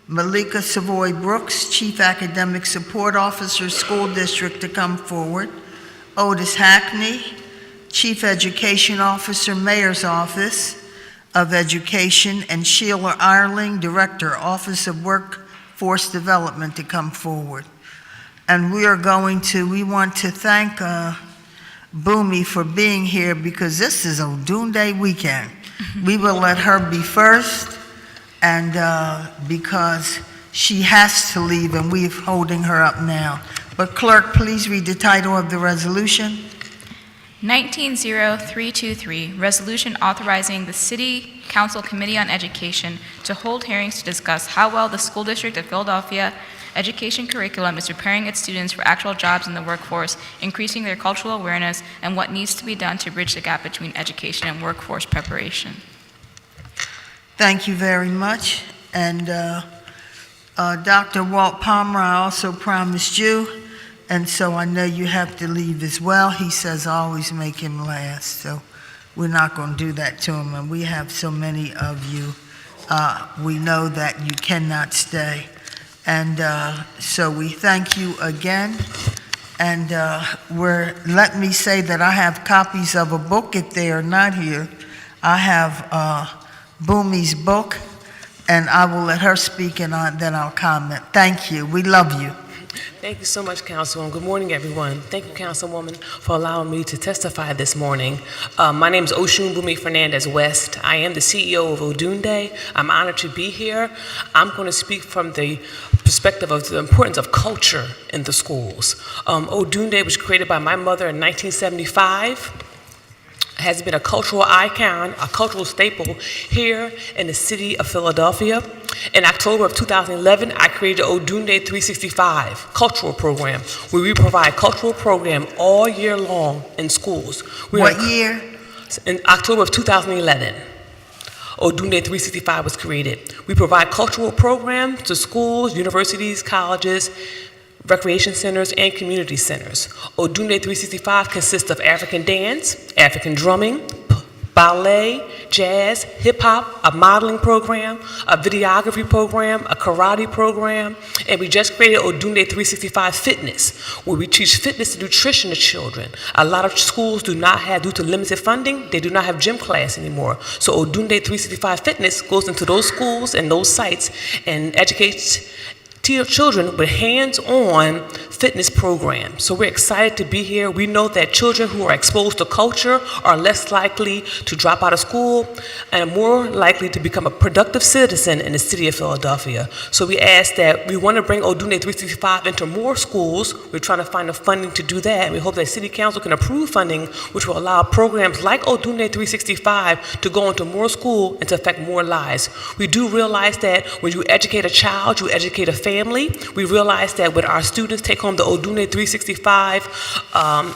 Malika Savoy Brooks, Chief Academic Support Officer, School District, to come forward. Otis Hackney, Chief Education Officer, Mayor's Office of Education, and Sheila Ireling, Director, Office of Workforce Development, to come forward. And we want to thank Boomy for being here because this is Odunde weekend. We will let her be first, and because she has to leave and we're holding her up now. But clerk, please read the title of the resolution. 190323, resolution authorizing the City Council Committee on Education to hold hearings to discuss how well the School District of Philadelphia education curriculum is preparing its students for actual jobs in the workforce, increasing their cultural awareness, and what needs to be done to bridge the gap between education and workforce preparation. Thank you very much. And Dr. Walt Palmer, I also promised you, and so I know you have to leave as well. He says always make him last, so we're not going to do that to him. And we have so many of you. We know that you cannot stay. And so we thank you again. And let me say that I have copies of a book if they are not here. I have Boomy's book, and I will let her speak and then I'll comment. Thank you. We love you. Thank you so much, Councilwoman. Good morning, everyone. Thank you, Councilwoman, for allowing me to testify this morning. My name is Oshun Bumi Fernandez West. I am the CEO of Odunde. I'm honored to be here. I'm going to speak from the perspective of the importance of culture in the schools. Odunde was created by my mother in 1975. Has been a cultural icon, a cultural staple here in the city of Philadelphia. In October of 2011, I created Odunde 365 cultural program, where we provide cultural program all year long in schools. What year? In October of 2011. Odunde 365 was created. We provide cultural programs to schools, universities, colleges, recreation centers, and community centers. Odunde 365 consists of African dance, African drumming, ballet, jazz, hip-hop, a modeling program, a videography program, a karate program, and we just created Odunde 365 Fitness, where we teach fitness and nutrition to children. A lot of schools do not have, due to limited funding, they do not have gym class anymore. So Odunde 365 Fitness goes into those schools and those sites and educates children with hands-on fitness programs. So we're excited to be here. We know that children who are exposed to culture are less likely to drop out of school and are more likely to become a productive citizen in the city of Philadelphia. So we ask that we want to bring Odunde 365 into more schools. We're trying to find the funding to do that. We hope that City Council can approve funding which will allow programs like Odunde 365 to go into more schools and to affect more lives. We do realize that when you educate a child, you educate a family. We realize that when our students take home the Odunde 365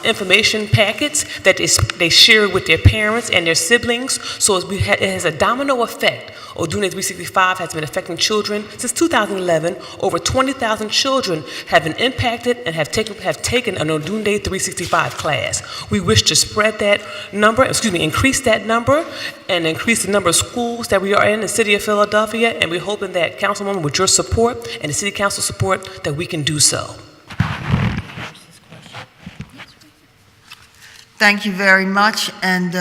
information packets that they share with their parents and their siblings, so it has a domino effect. Odunde 365 has been affecting children since 2011. Over 20,000 children have been impacted and have taken an Odunde 365 class. We wish to spread that number, increase that number, and increase the number of schools that we are in the city of Philadelphia, and we're hoping that, Councilwoman, with your support and the City Council support, that we can do so. Thank you very much, and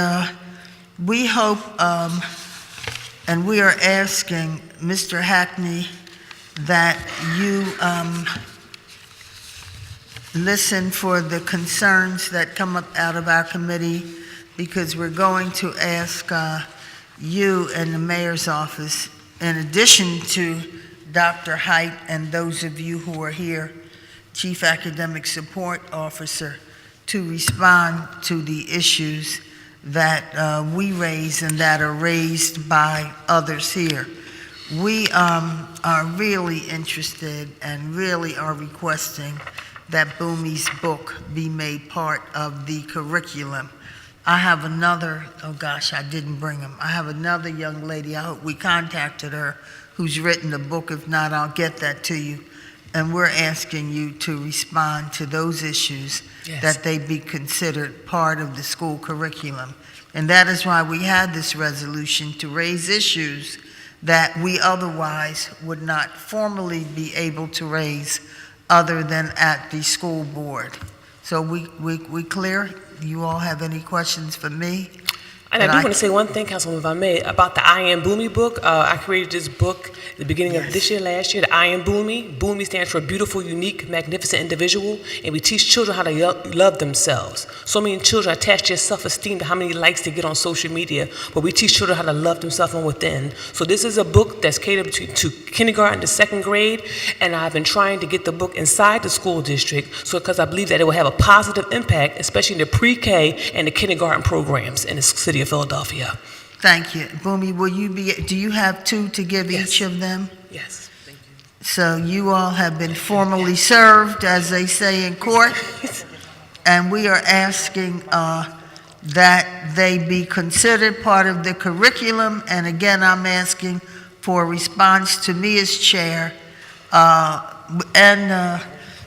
we hope, and we are asking Mr. Hackney that you listen for the concerns that come up out of our committee, because we're going to ask you and the mayor's office, in addition to Dr. Height and those of you who are here, Chief Academic Support Officer, to respond to the issues that we raise and that are raised by others here. We are really interested and really are requesting that Boomy's book be made part of the curriculum. I have another, oh gosh, I didn't bring him. I have another young lady, I hope we contacted her, who's written a book. If not, I'll get that to you. And we're asking you to respond to those issues, yes, that they be considered part of the school curriculum. And that is why we had this resolution, to raise issues that we otherwise would not formally be able to raise other than at the school board. So we clear? You all have any questions for me? And I do want to say one thing, Councilwoman, if I may, about the I Am Boomy book. I created this book at the beginning of this year, last year, the I Am Boomy. Boomy stands for beautiful, unique, magnificent individual, and we teach children how to love themselves. So many children attach their self-esteem to how many likes they get on social media, but we teach children how to love themselves from within. So this is a book that's catered to kindergarten to second grade, and I've been trying to get the book inside the school district, because I believe that it will have a positive impact, especially in the pre-K and the kindergarten programs in the city of Philadelphia. Thank you. Boomy, do you have 2 to give each of them? Yes, thank you. So you all have been formally served, as they say in court, and we are asking that they be considered part of the curriculum, and again, I'm asking for a response to me as chair, and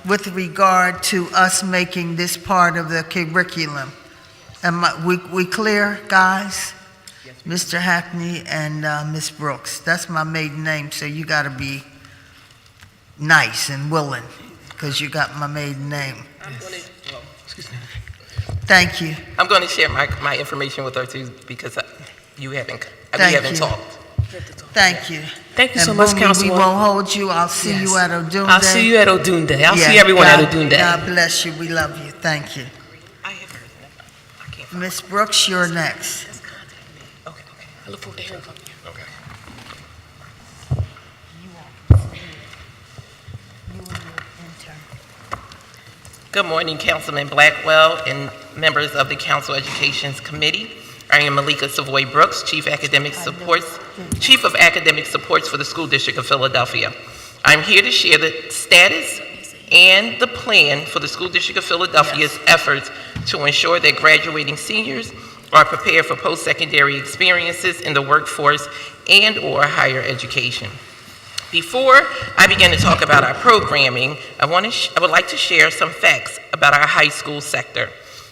with regard to us making this part of the curriculum. We clear, guys? Mr. Hackney and Ms. Brooks. That's my maiden name, so you got to be nice and willing, because you got my maiden name. Thank you. I'm going to share my information with her too, because we haven't talked. Thank you. Thank you so And much, Boomy, Councilwoman. we won't hold you. I'll see you at Odunde. I'll see you at Odunde. I'll Yeah, see everyone God, at Odunde. God bless you. We love you. Thank you. I have heard that. I can't find Ms. Brooks, you're next. Just contact me. Okay. I look forward to hearing from you. Okay. Good morning, Councilman Blackwell and members of the Council Education Committee. I am Malika Savoy Brooks, Chief of Academic Supports for the School District of Philadelphia. I'm here to share the status and the plan for the School District of Philadelphia's efforts to ensure that graduating seniors are prepared for post-secondary experiences in the workforce and/or higher education. Before I begin to talk about our programming, I would like to share some facts about our high school sector.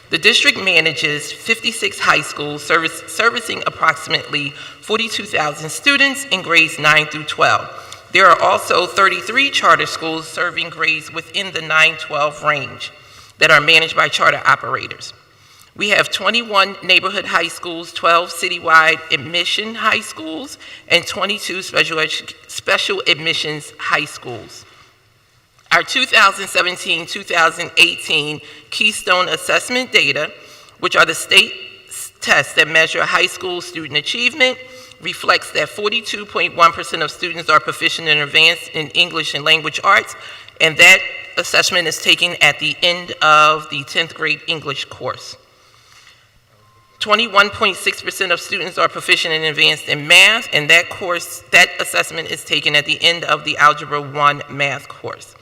The district manages 56 high schools servicing approximately 42,000 students in grades 9 through 12. There are also 33 charter schools serving grades within the 9-12 range that are managed by charter operators. We have 21 neighborhood high schools, 12 citywide admission high schools, and 22 special admissions high schools. Our 2017-2018 Keystone Assessment data, which are the state tests that measure high school student achievement, reflects that 42.1% of students are proficient in advanced in English and language arts, and that assessment is taken at the end of the 10th grade English course. 21.6% of students are proficient in advanced in math, and that assessment is taken at the end of the Algebra 1 math course.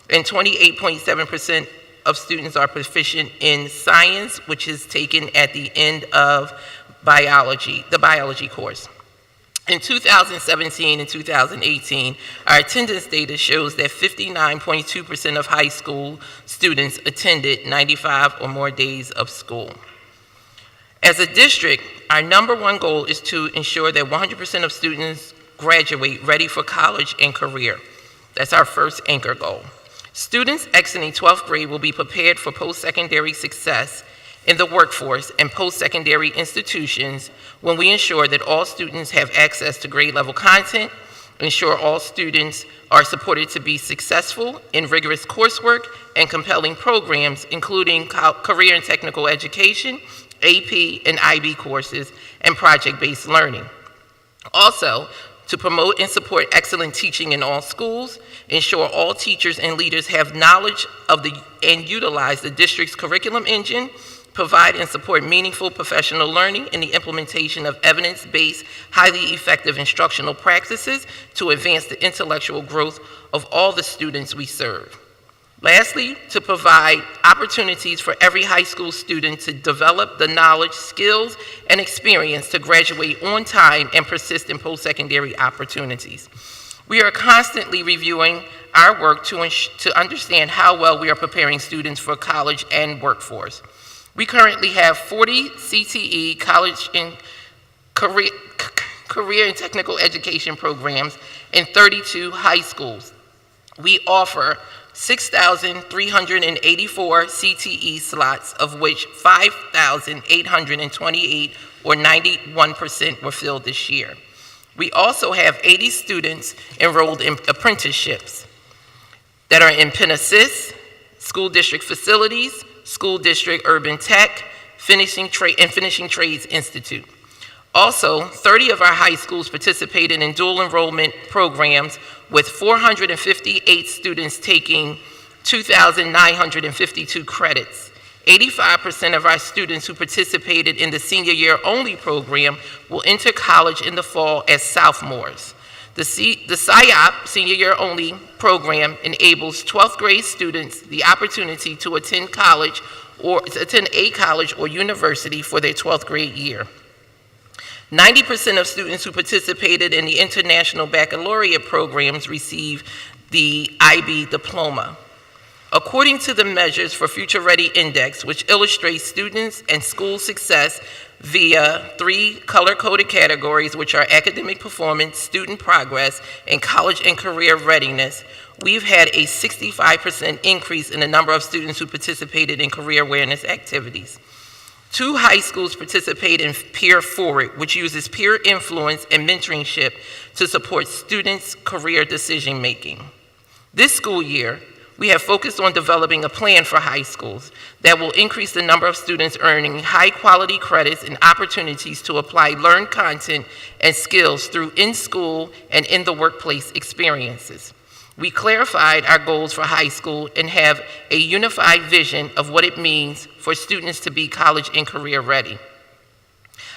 And 28.7% of students are proficient in science, which is taken at the end of the biology course. In 2017 and 2018, our attendance data shows that 59.2% of high school students attended 95 or more days of school. As a district, our #1 goal is to ensure that 100% of students graduate ready for college and career. That's our first anchor goal. Students exiting 12th grade will be prepared for post-secondary success in the workforce and post-secondary institutions when we ensure that all students have access to grade-level content, ensure all students are supported to be successful in rigorous coursework and compelling programs, including career and technical education, AP and IB courses, and project-based learning. Also, to promote and support excellent teaching in all schools, ensure all teachers and leaders have knowledge of and utilize the district's curriculum engine, provide and support meaningful professional learning in the implementation of evidence-based, highly effective instructional practices to advance the intellectual growth of all the students we serve. Lastly, to provide opportunities for every high school student to develop the knowledge, skills, and experience to graduate on time and persist in post-secondary opportunities. We are constantly reviewing our work to understand how well we are preparing students for college and workforce. We currently have 40 CTE college and career career and technical education programs in 32 high schools. We offer 6,384 CTE slots, of which 5,828, or 91%, were filled this year. We also have 80 students enrolled in apprenticeships that are in Penn-Assist, school district facilities, school district urban tech, finishing trades institute. Also, 30 of our high schools participated in dual enrollment programs with 458 students taking 2,952 credits. 85% of our students who participated in the senior year only program will enter college in the fall as sophomores. The SIOP, senior year only program, enables 12th grade students the opportunity to attend college or attend a college or university for their 12th grade year. 90% of students who participated in the International Baccalaureate programs receive the IB diploma. According to the Measures for Future Ready Index, which illustrates students and school success via 3 color-coded categories, which are academic performance, student progress, and college and career readiness, we've had a 65% increase in the number of students who participated in career awareness activities. 2 high schools participate in Peer Forward, which uses peer influence and mentorship to support students' career decision-making. This school year, we have focused on developing a plan for high schools that will increase the number of students earning high-quality credits and opportunities to apply learned content and skills through in-school and in-the-workplace experiences. We clarified our goals for high school and have a unified vision of what it means for students to be college and career ready.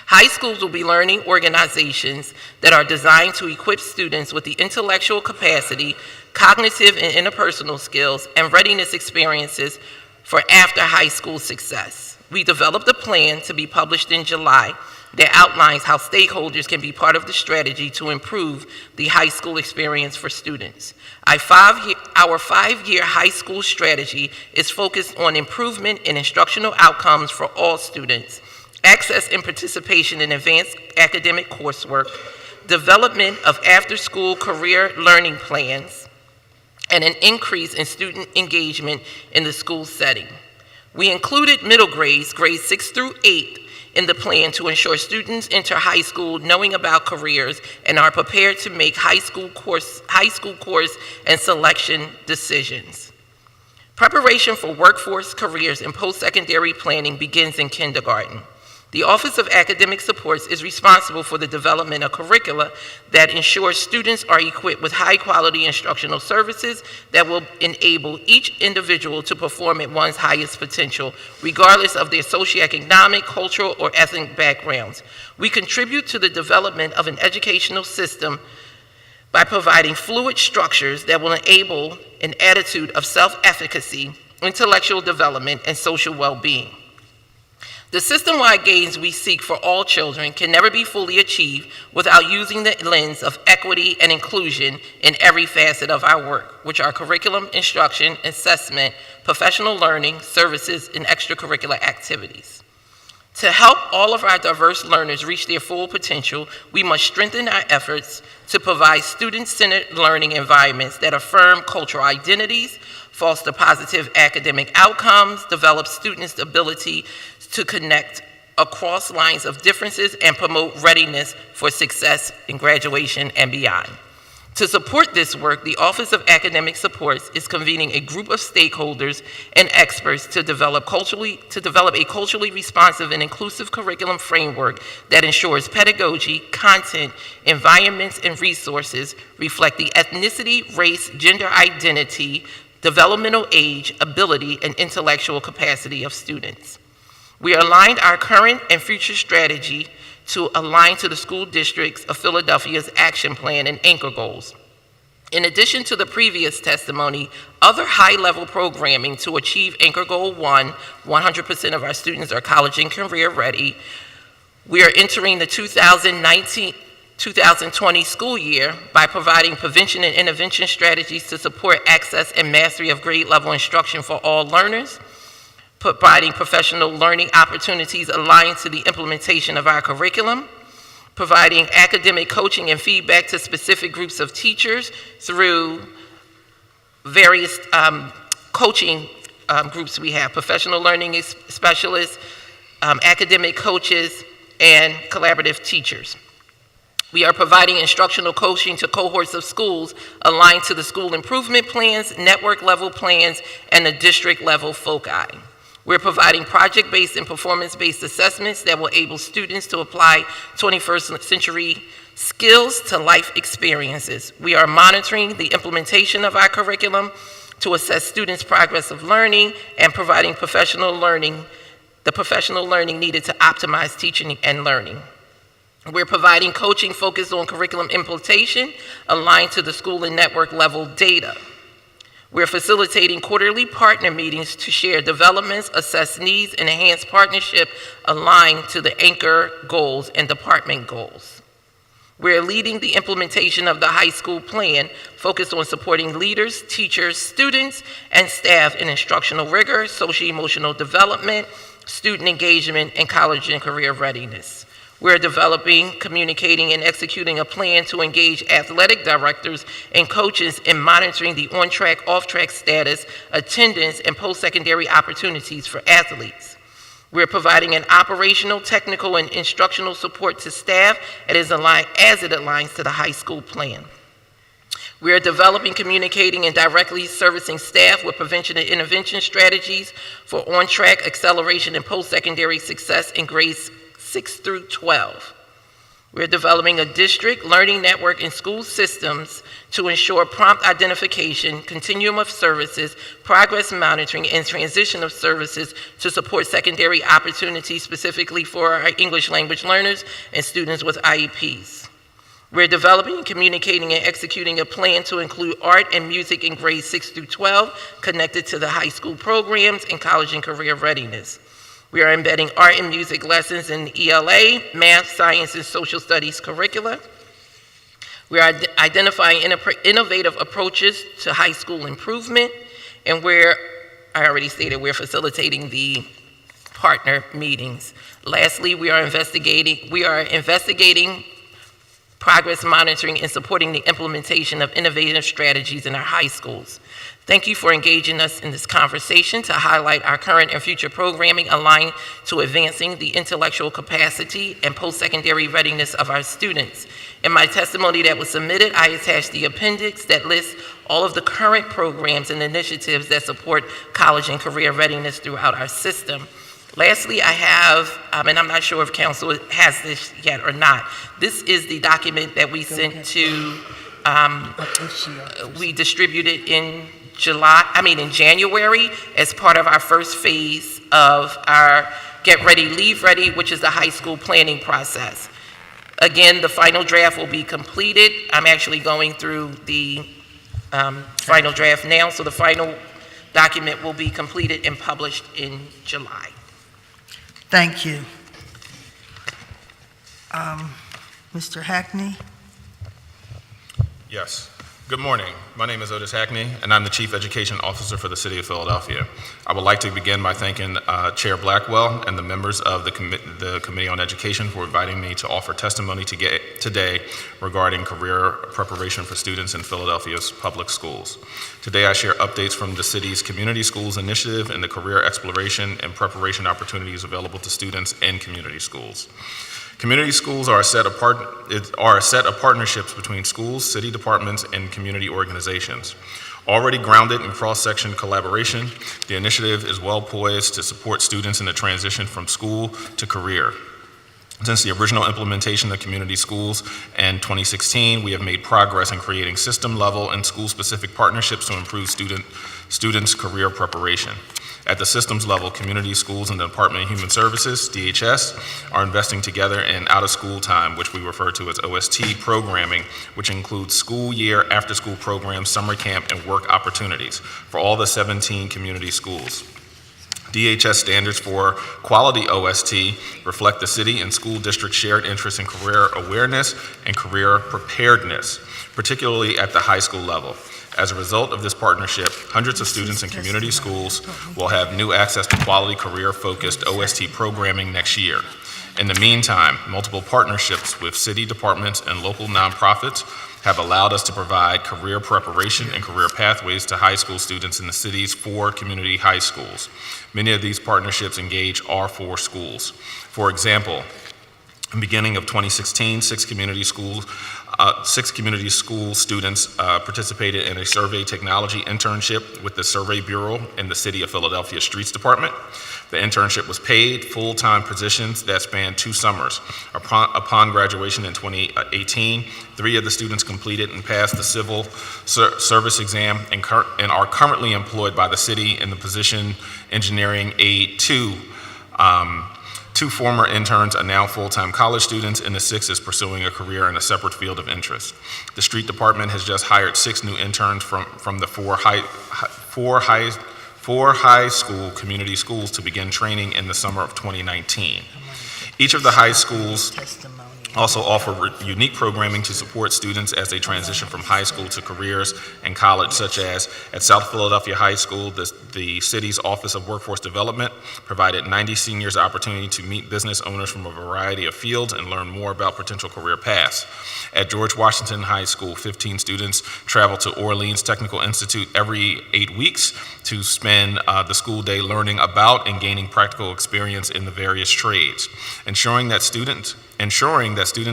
High schools will be learning organizations that are designed to equip students with the intellectual capacity, cognitive and interpersonal skills, and readiness experiences for after high school success. We developed a plan to be published in July that outlines how stakeholders can be part of the strategy to improve the high school experience for students. Our 5-year high school strategy is focused on improvement in instructional outcomes for all students, access and participation in advanced academic coursework, development of after-school career learning plans, and an increase in student engagement in the school setting. We included middle grades, grades 6 through 8, in the plan to ensure students enter high school knowing about careers and are prepared to make high school course and selection decisions. Preparation for workforce, careers, and post-secondary planning begins in kindergarten. The Office of Academic Supports is responsible for the development of curricula that ensures students are equipped with high-quality instructional services that will enable each individual to perform at one's highest potential, regardless of their socioeconomic, cultural, or ethnic backgrounds. We contribute to the development of an educational system by providing fluid structures that will enable an attitude of self-efficacy, intellectual development, and social well-being. The system-wide gains we seek for all children can never be fully achieved without using the lens of equity and inclusion in every facet of our work, which are curriculum, instruction, assessment, professional learning, services, and extracurricular activities. To help all of our diverse learners reach their full potential, we must strengthen our efforts to provide student-centered learning environments that affirm cultural identities, foster positive academic outcomes, develop students' ability to connect across lines of differences, and promote readiness for success in graduation and beyond. To support this work, the Office of Academic Supports is convening a group of stakeholders and experts to develop a culturally responsive and inclusive curriculum framework that ensures pedagogy, content, environments, and resources reflect the ethnicity, race, gender identity, developmental age, ability, and intellectual capacity of students. We aligned our current and future strategy to align to the school districts of Philadelphia's action plan and anchor goals. In addition to the previous testimony, other high-level programming to achieve anchor goal 1, 100% of our students are college and career ready. We are entering the 2019-2020 school year by providing prevention and intervention strategies to support access and mastery of grade-level instruction for all learners, providing professional learning opportunities aligned to the implementation of our curriculum, providing academic coaching and feedback to specific groups of teachers through various coaching groups we have, professional learning specialists, academic coaches, and collaborative teachers. We are providing instructional coaching to cohorts of schools aligned to the school improvement plans, network level plans, and the district level foci. We're providing project-based and performance-based assessments that will enable students to apply 21st century skills to life experiences. We are monitoring the implementation of our curriculum to assess students' progress of learning and providing the professional learning needed to optimize teaching and learning. We're providing coaching focused on curriculum implementation aligned to the school and network level data. We're facilitating quarterly partner meetings to share developments, assess needs, and enhance partnership aligned to the anchor goals and department goals. We're leading the implementation of the high school plan focused on supporting leaders, teachers, students, and staff in instructional rigor, socio-emotional development, student engagement, and college and career readiness. We're developing, communicating, and executing a plan to engage athletic directors and coaches in monitoring the on-track, off-track status, attendance, and post-secondary opportunities for athletes. We're providing an operational, technical, and instructional support to staff as it aligns to the high school plan. We are developing, communicating, and directly servicing staff with prevention and intervention strategies for on-track, acceleration, and post-secondary success in grades 6 through 12. We're developing a district learning network in school systems to ensure prompt identification, continuum of services, progress monitoring, and transition of services to support secondary opportunities specifically for our English language learners and students with IEPs. We're developing, communicating, and executing a plan to include art and music in grades 6 through 12 connected to the high school programs and college and career readiness. We are embedding art and music lessons in ELA, math, science, and social studies curricula. We are identifying innovative approaches to high school improvement, and I already stated, we're facilitating the partner meetings. Lastly, we are investigating progress monitoring and supporting the implementation of innovative strategies in our high schools. Thank you for engaging us in this conversation to highlight our current and future programming aligned to advancing the intellectual capacity and post-secondary readiness of our students. In my testimony that was submitted, I attached the appendix that lists all of the current programs and initiatives that support college and career readiness throughout our system. Lastly, I have, and I'm not sure if council has this yet or not, this is the document that we sent to, we distributed in January as part of our first phase of our Get Ready, Leave Ready, which is the high school planning process. Again, the final draft will be completed. I'm actually going through the final draft now, so the final document will be completed and published in July. Thank you. Mr. Hackney? Yes. Good morning. My name is Otis Hackney, and I'm the Chief Education Officer for the City of Philadelphia. I would like to begin by thanking Chair Blackwell and the members of the Committee on Education for inviting me to offer testimony today regarding career preparation for students in Philadelphia's public schools. Today I share updates from the city's Community Schools Initiative and the career exploration and preparation opportunities available to students in community schools. Community schools are a set of partnerships between schools, city departments, and community organizations. Already grounded in cross-section collaboration, the initiative is well poised to support students in the transition from school to career. Since the original implementation of community schools in 2016, we have made progress in creating system-level and school-specific partnerships to improve students' career preparation. At the systems level, community schools and the Department of Human Services, DHS, are investing together in out-of-school time, which we refer to as OST programming, which includes school year, after-school programs, summer camp, and work opportunities for all the 17 community schools. DHS standards for quality OST reflect the city and school district shared interest in career awareness and career preparedness, particularly at the high school level. As a result of this partnership, hundreds of students in community schools will have new access to quality career-focused OST programming next year. In the meantime, multiple partnerships with city departments and local nonprofits have allowed us to provide career preparation and career pathways to high school students in the city's 4 community high schools. Many of these partnerships engage our 4 schools. For example, in the beginning of 2016, 6 community school students participated in a survey technology internship with the Survey Bureau in the City of Philadelphia Streets Department. The internship was paid, full-time positions that spanned 2 summers. Upon graduation in 2018, 3 of the students completed and passed the civil service exam and are currently employed by the city in the position engineering aide 2. 2 former interns are now full-time college students, and the 6th is pursuing a career in a separate field of interest. The street department has just hired 6 new interns from the 4 high school community schools to begin training in the summer of 2019. Each of the high schools also offer unique programming to support students as they transition from high school to careers and college, such as at South Philadelphia High School, the city's Office of Workforce Development provided 90 seniors the opportunity to meet business owners from a variety of fields and learn more about potential career paths. At George Washington High School, 15 students travel to Orleans Technical Institute every 8 weeks to spend the school day learning about and gaining practical experience in the various trades, ensuring that students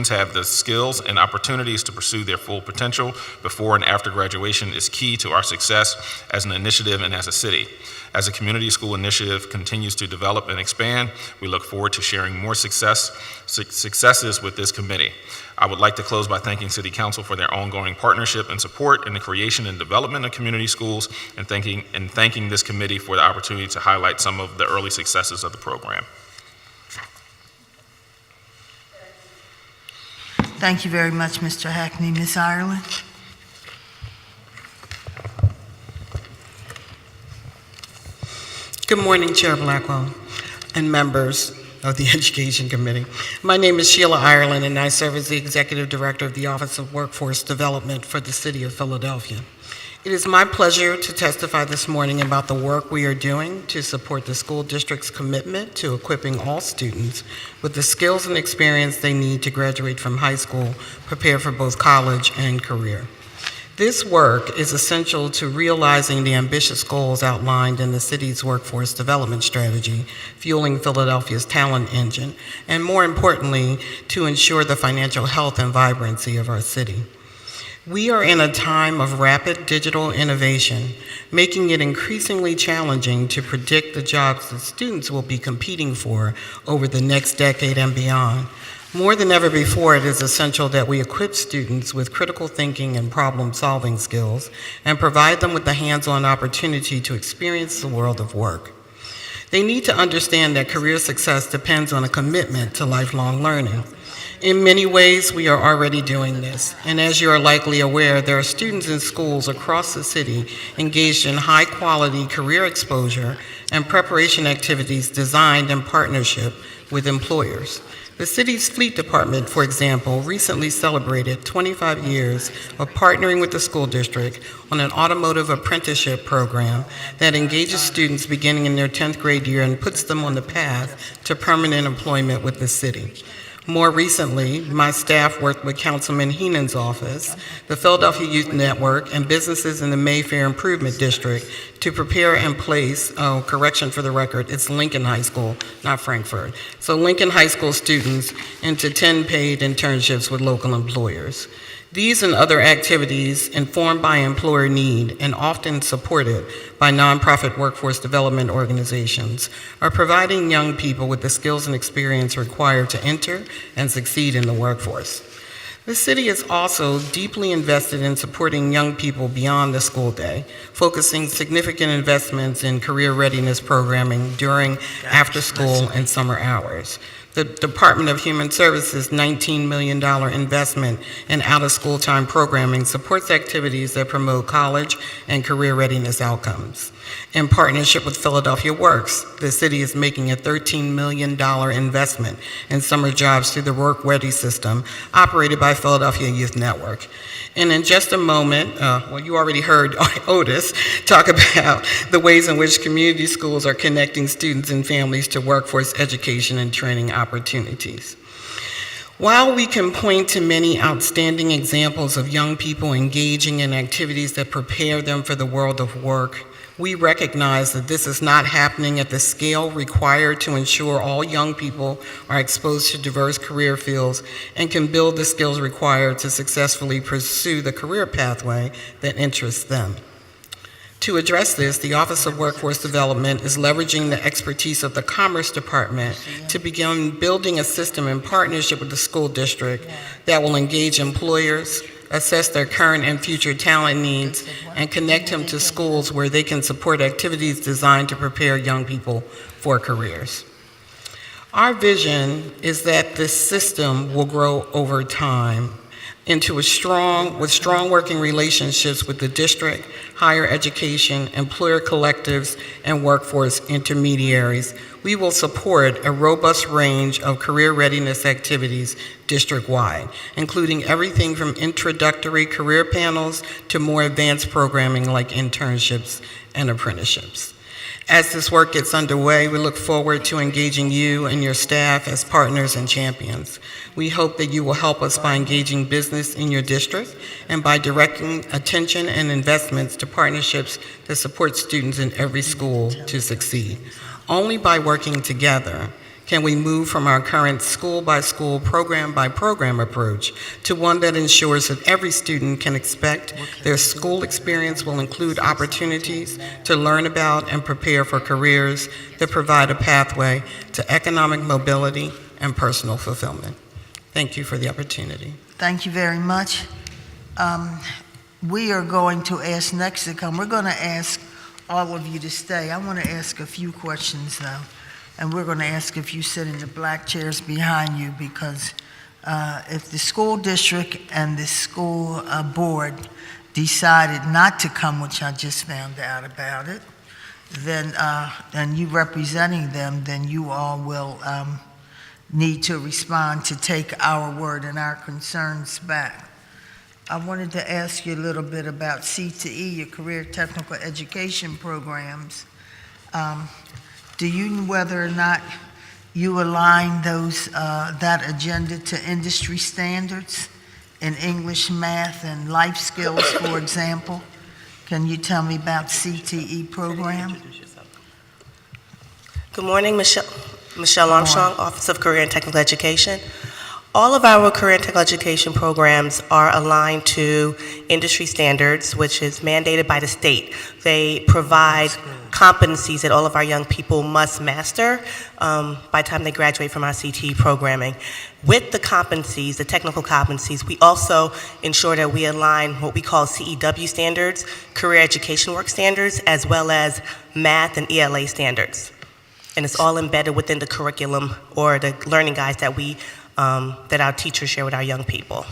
have the skills and opportunities to pursue their full potential before and after graduation is key to our success as an initiative and as a city. As the community school initiative continues to develop and expand, we look forward to sharing more successes with this committee. I would like to close by thanking City Council for their ongoing partnership and support in the creation and development of community schools, and thanking this committee for the opportunity to highlight some of the early successes of the program. Thank you very much, Mr. Hackney. Ms. Ireland? Good morning, Chair Blackwell and members of the Education Committee. My name is Sheila Ireland, and I serve as the Executive Director of the Office of Workforce Development for the City of Philadelphia. It is my pleasure to testify this morning about the work we are doing to support the school district's commitment to equipping all students with the skills and experience they need to graduate from high school, prepare for both college and career. This work is essential to realizing the ambitious goals outlined in the city's workforce development strategy, fueling Philadelphia's talent engine, and more importantly, to ensure the financial health and vibrancy of our city. We are in a time of rapid digital innovation, making it increasingly challenging to predict the jobs that students will be competing for over the next decade and beyond. More than ever before, it is essential that we equip students with critical thinking and problem-solving skills and provide them with the hands-on opportunity to experience the world of work. They need to understand that career success depends on a commitment to lifelong learning. In many ways, we are already doing this, and as you are likely aware, there are students in schools across the city engaged in high-quality career exposure and preparation activities designed in partnership with employers. The city's fleet department, for example, recently celebrated 25 years of partnering with the school district on an automotive apprenticeship program that engages students beginning in their 10th grade year and puts them on the path to permanent employment with the city. More recently, my staff worked with Councilman Heenan's office, the Philadelphia Youth Network, and businesses in the Mayfair Improvement District to prepare and place, correction for the record, it's Lincoln High School, not Frankfurt. So Lincoln High School students into 10 paid internships with local employers. These and other activities, informed by employer need and often supported by nonprofit workforce development organizations, are providing young people with the skills and experience required to enter and succeed in the workforce. The city is also deeply invested in supporting young people beyond the school day, focusing significant investments in career readiness programming during after school and summer hours. The Department of Human Services' $19 million investment in out-of-school time programming supports activities that promote college and career readiness outcomes. In partnership with Philadelphia Works, the city is making a $13 million investment in summer jobs through the Work Ready system operated by Philadelphia Youth Network. And in just a moment, you already heard Otis talk about the ways in which community schools are connecting students and families to workforce education and training opportunities. opportunities. While we can point to many outstanding examples of young people engaging in activities that prepare them for the world of work, we recognize that this is not happening at the scale required to ensure all young people are exposed to diverse career fields and can build the skills required to successfully pursue the career pathway that interests them. To address this, the Office of Workforce Development is leveraging the expertise of the Commerce Department to begin building a system in partnership with the school district that will engage employers, assess their current and future talent needs, and connect them to schools where they can support activities designed to prepare young people for careers. Our vision is that this system will grow over time into strong working relationships with the district, higher education, employer collectives, and workforce intermediaries. We will support a robust range of career readiness activities district-wide, including everything from introductory career panels to more advanced programming like internships and apprenticeships. As this work gets underway, we look forward to engaging you and your staff as partners and champions. We hope that you will help us by engaging business in your district and by directing attention and investments to partnerships that support students in every school to succeed. Only by working together can we move from our current school-by-school, program-by-program approach to one that ensures that every student can expect their school experience will include opportunities to learn about and prepare for careers that provide a pathway to economic mobility and personal fulfillment. Thank you for the opportunity. Thank you very much. We are going to ask next to come. We're going to ask all of you to stay. I want to ask a few questions, though. And we're going to ask if you sit in the black chairs behind you, because if the school district and the school board decided not to come, which I just found out about it, then and you representing them, then you all will need to respond to take our word and our concerns back. I wanted to ask you a little bit about C2E, your career technical education programs. Do you know whether or not you align those that agenda to industry standards in English, math, and life skills, for example? Can you tell me about CTE program? Good morning, Michelle Armstrong, Office of Career and Technical Education. All of our career and technical education programs are aligned to industry standards, which is mandated by the state. They provide competencies that all of our young people must master by the time they graduate from our CTE programming. With the competencies, the technical competencies, we also ensure that we align what we call CEW standards, career education work standards, as well as math and ELA standards. And it's all embedded within the curriculum or the learning guides that that our teachers share with our young people.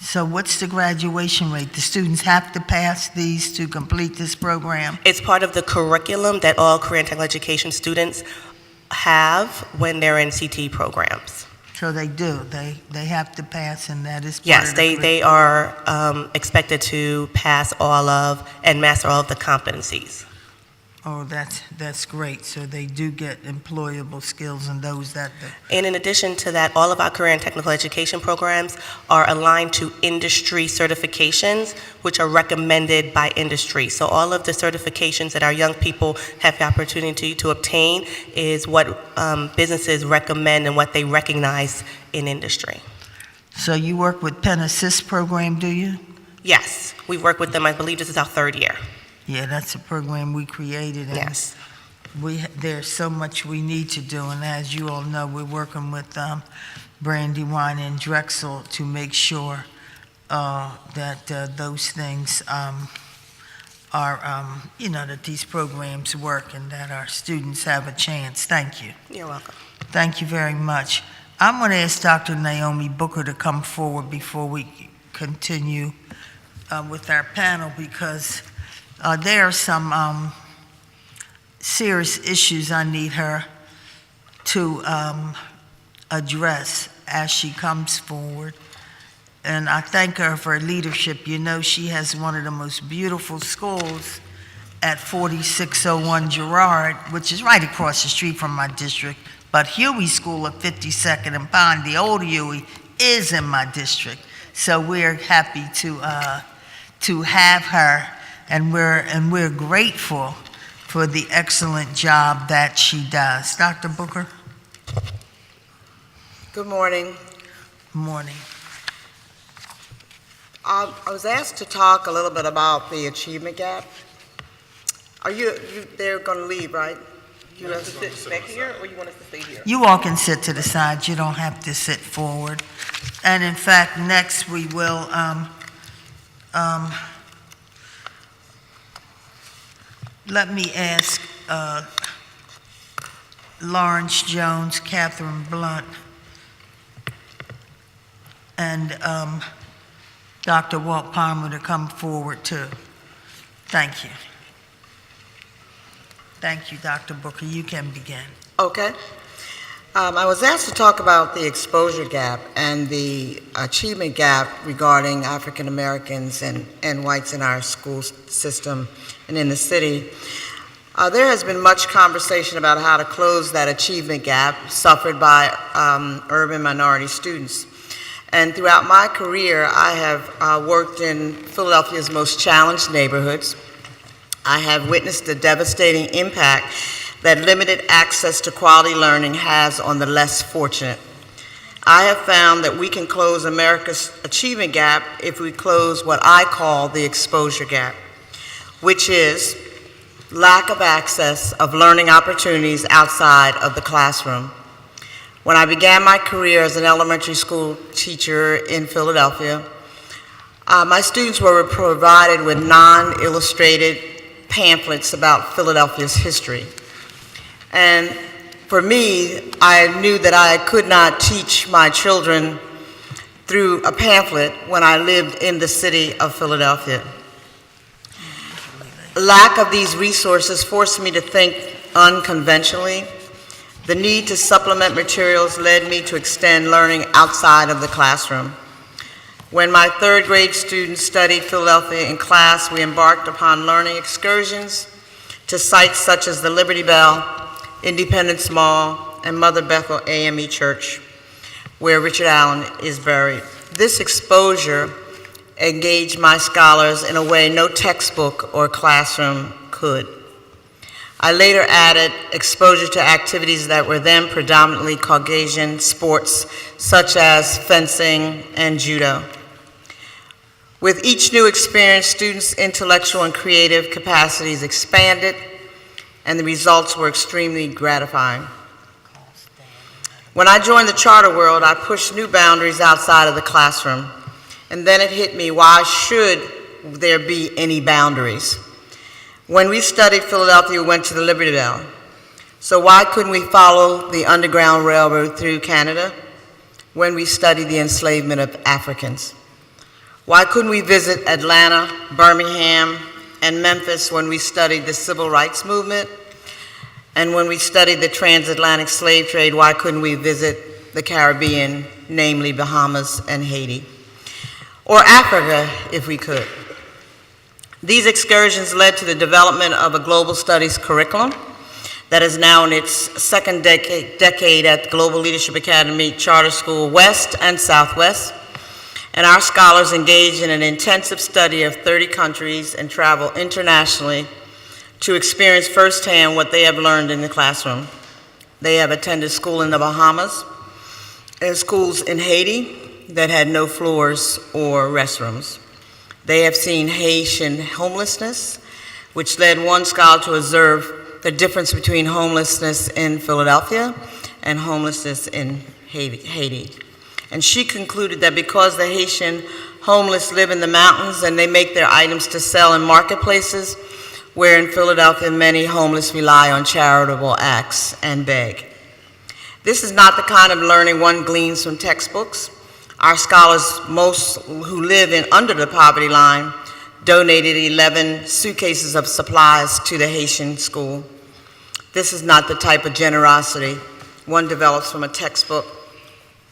So what's the graduation rate? The students have to pass these to complete this program? It's part of the curriculum that all career and technical education students have when they're in CTE programs. So they do. They have to pass, and that is part Yes, of the they are expected to pass all of and master all of the competencies. Oh, that's great. So they do get employable skills and those that. And in addition to that, all of our career and technical education programs are aligned to industry certifications, which are recommended by industry. So all of the certifications that our young people have the opportunity to obtain is what businesses recommend and what they recognize in industry. So you work with Penn Assist program, do you? Yes, we work with them. I believe this is our third year. Yeah, that's a program we created. And Yes. there's so much we need to do, and as you all know, we're working with Brandywine and Drexel to make sure that those things are, that these programs work and that our students have a chance. Thank you. You're welcome. Thank you very much. I'm going to ask Dr. Naomi Booker to come forward before we continue with our panel, because there are some serious issues I need her to address as she comes forward. And I thank her for her leadership. You know, she has one of the most beautiful schools at 4601 Girard, which is right across the street from my district, But Huey School of 52nd and Pine, the old Huey, is in my district. So we're happy to have her, and we're grateful for the excellent job that she does. Dr. Booker? Good morning. Morning. I was asked to talk a little bit about the achievement gap. Are they're going to leave, right? You want us to sit back here, or you want us to stay here? You all can sit to the side. You don't have to sit forward. And in fact, next we will let me ask Lawrence Jones, Catherine Blunt, and Dr. Walt Palmer to come forward too. Thank you. Thank you, Dr. Booker. You can begin. Okay. I was asked to talk about the exposure gap and the achievement gap regarding African Americans and whites in our school system and in the city. There has been much conversation about how to close that achievement gap suffered by urban minority students. And throughout my career, I have worked in Philadelphia's most challenged neighborhoods. I have witnessed the devastating impact that limited access to quality learning has on the less fortunate. I have found that we can close America's achievement gap if we close what I call the exposure gap, which is lack of access of learning opportunities outside of the classroom. When I began my career as an elementary school teacher in Philadelphia, my students were provided with non-illustrated pamphlets about Philadelphia's history. And for me, I knew that I could not teach my children through a pamphlet when I lived in the city of Philadelphia. Lack of these resources forced me to think unconventionally. The need to supplement materials led me to extend learning outside of the classroom. When my third grade students studied Philadelphia in class, we embarked upon learning excursions to sites such as the Liberty Bell, Independence Mall, and Mother Bethel AME Church, where Richard Allen is buried. This exposure engaged my scholars in a way no textbook or classroom could. I later added exposure to activities that were then predominantly Caucasian sports, such as fencing and judo. With each new experience, students' intellectual and creative capacities expanded, and the results were extremely gratifying. When I joined the charter world, I pushed new boundaries outside of the classroom, and then it hit me, why should there be any boundaries? When we studied Philadelphia, we went to the Liberty Bell. So why couldn't we follow the Underground Railroad through Canada when we studied the enslavement of Africans? Why couldn't we visit Atlanta, Birmingham, and Memphis when we studied the Civil Rights Movement? And when we studied the transatlantic slave trade, why couldn't we visit the Caribbean, namely Bahamas and Haiti? Or Africa, if we could. These excursions led to the development of a global studies curriculum that is now in its second decade at the Global Leadership Academy Charter School West and Southwest. And our scholars engage in an intensive study of 30 countries and travel internationally to experience firsthand what they have learned in the classroom. They have attended school in the Bahamas and schools in Haiti that had no floors or restrooms. They have seen Haitian homelessness, which led one scholar to observe the difference between homelessness in Philadelphia and homelessness in Haiti. And she concluded that because the Haitian homeless live in the mountains and they make their items to sell in marketplaces, where in Philadelphia many homeless rely on charitable acts and beg. This is not the kind of learning one gleans from textbooks. Our scholars, most who live under the poverty line, donated 11 suitcases of supplies to the Haitian school. This is not the type of generosity one develops from a textbook.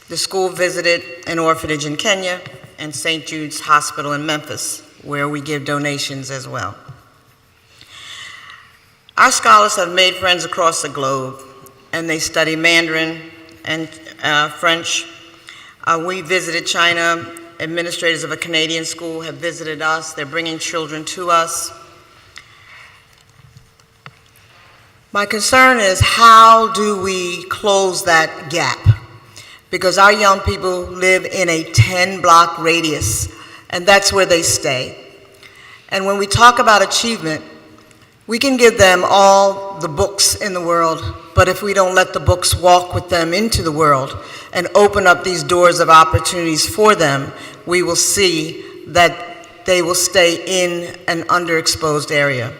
The school visited an orphanage in Kenya and St. Jude's Hospital in Memphis, where we give donations as well. Our scholars have made friends across the globe, and they study Mandarin and French. We visited China. Administrators of a Canadian school have visited us. They're bringing children to us. My concern is, how do we close that gap? Because our young people live in a 10-block radius, and that's where they stay. And when we talk about achievement, we can give them all the books in the world, but if we don't let the books walk with them into the world and open up these doors of opportunities for them, we will see that they will stay in an underexposed area.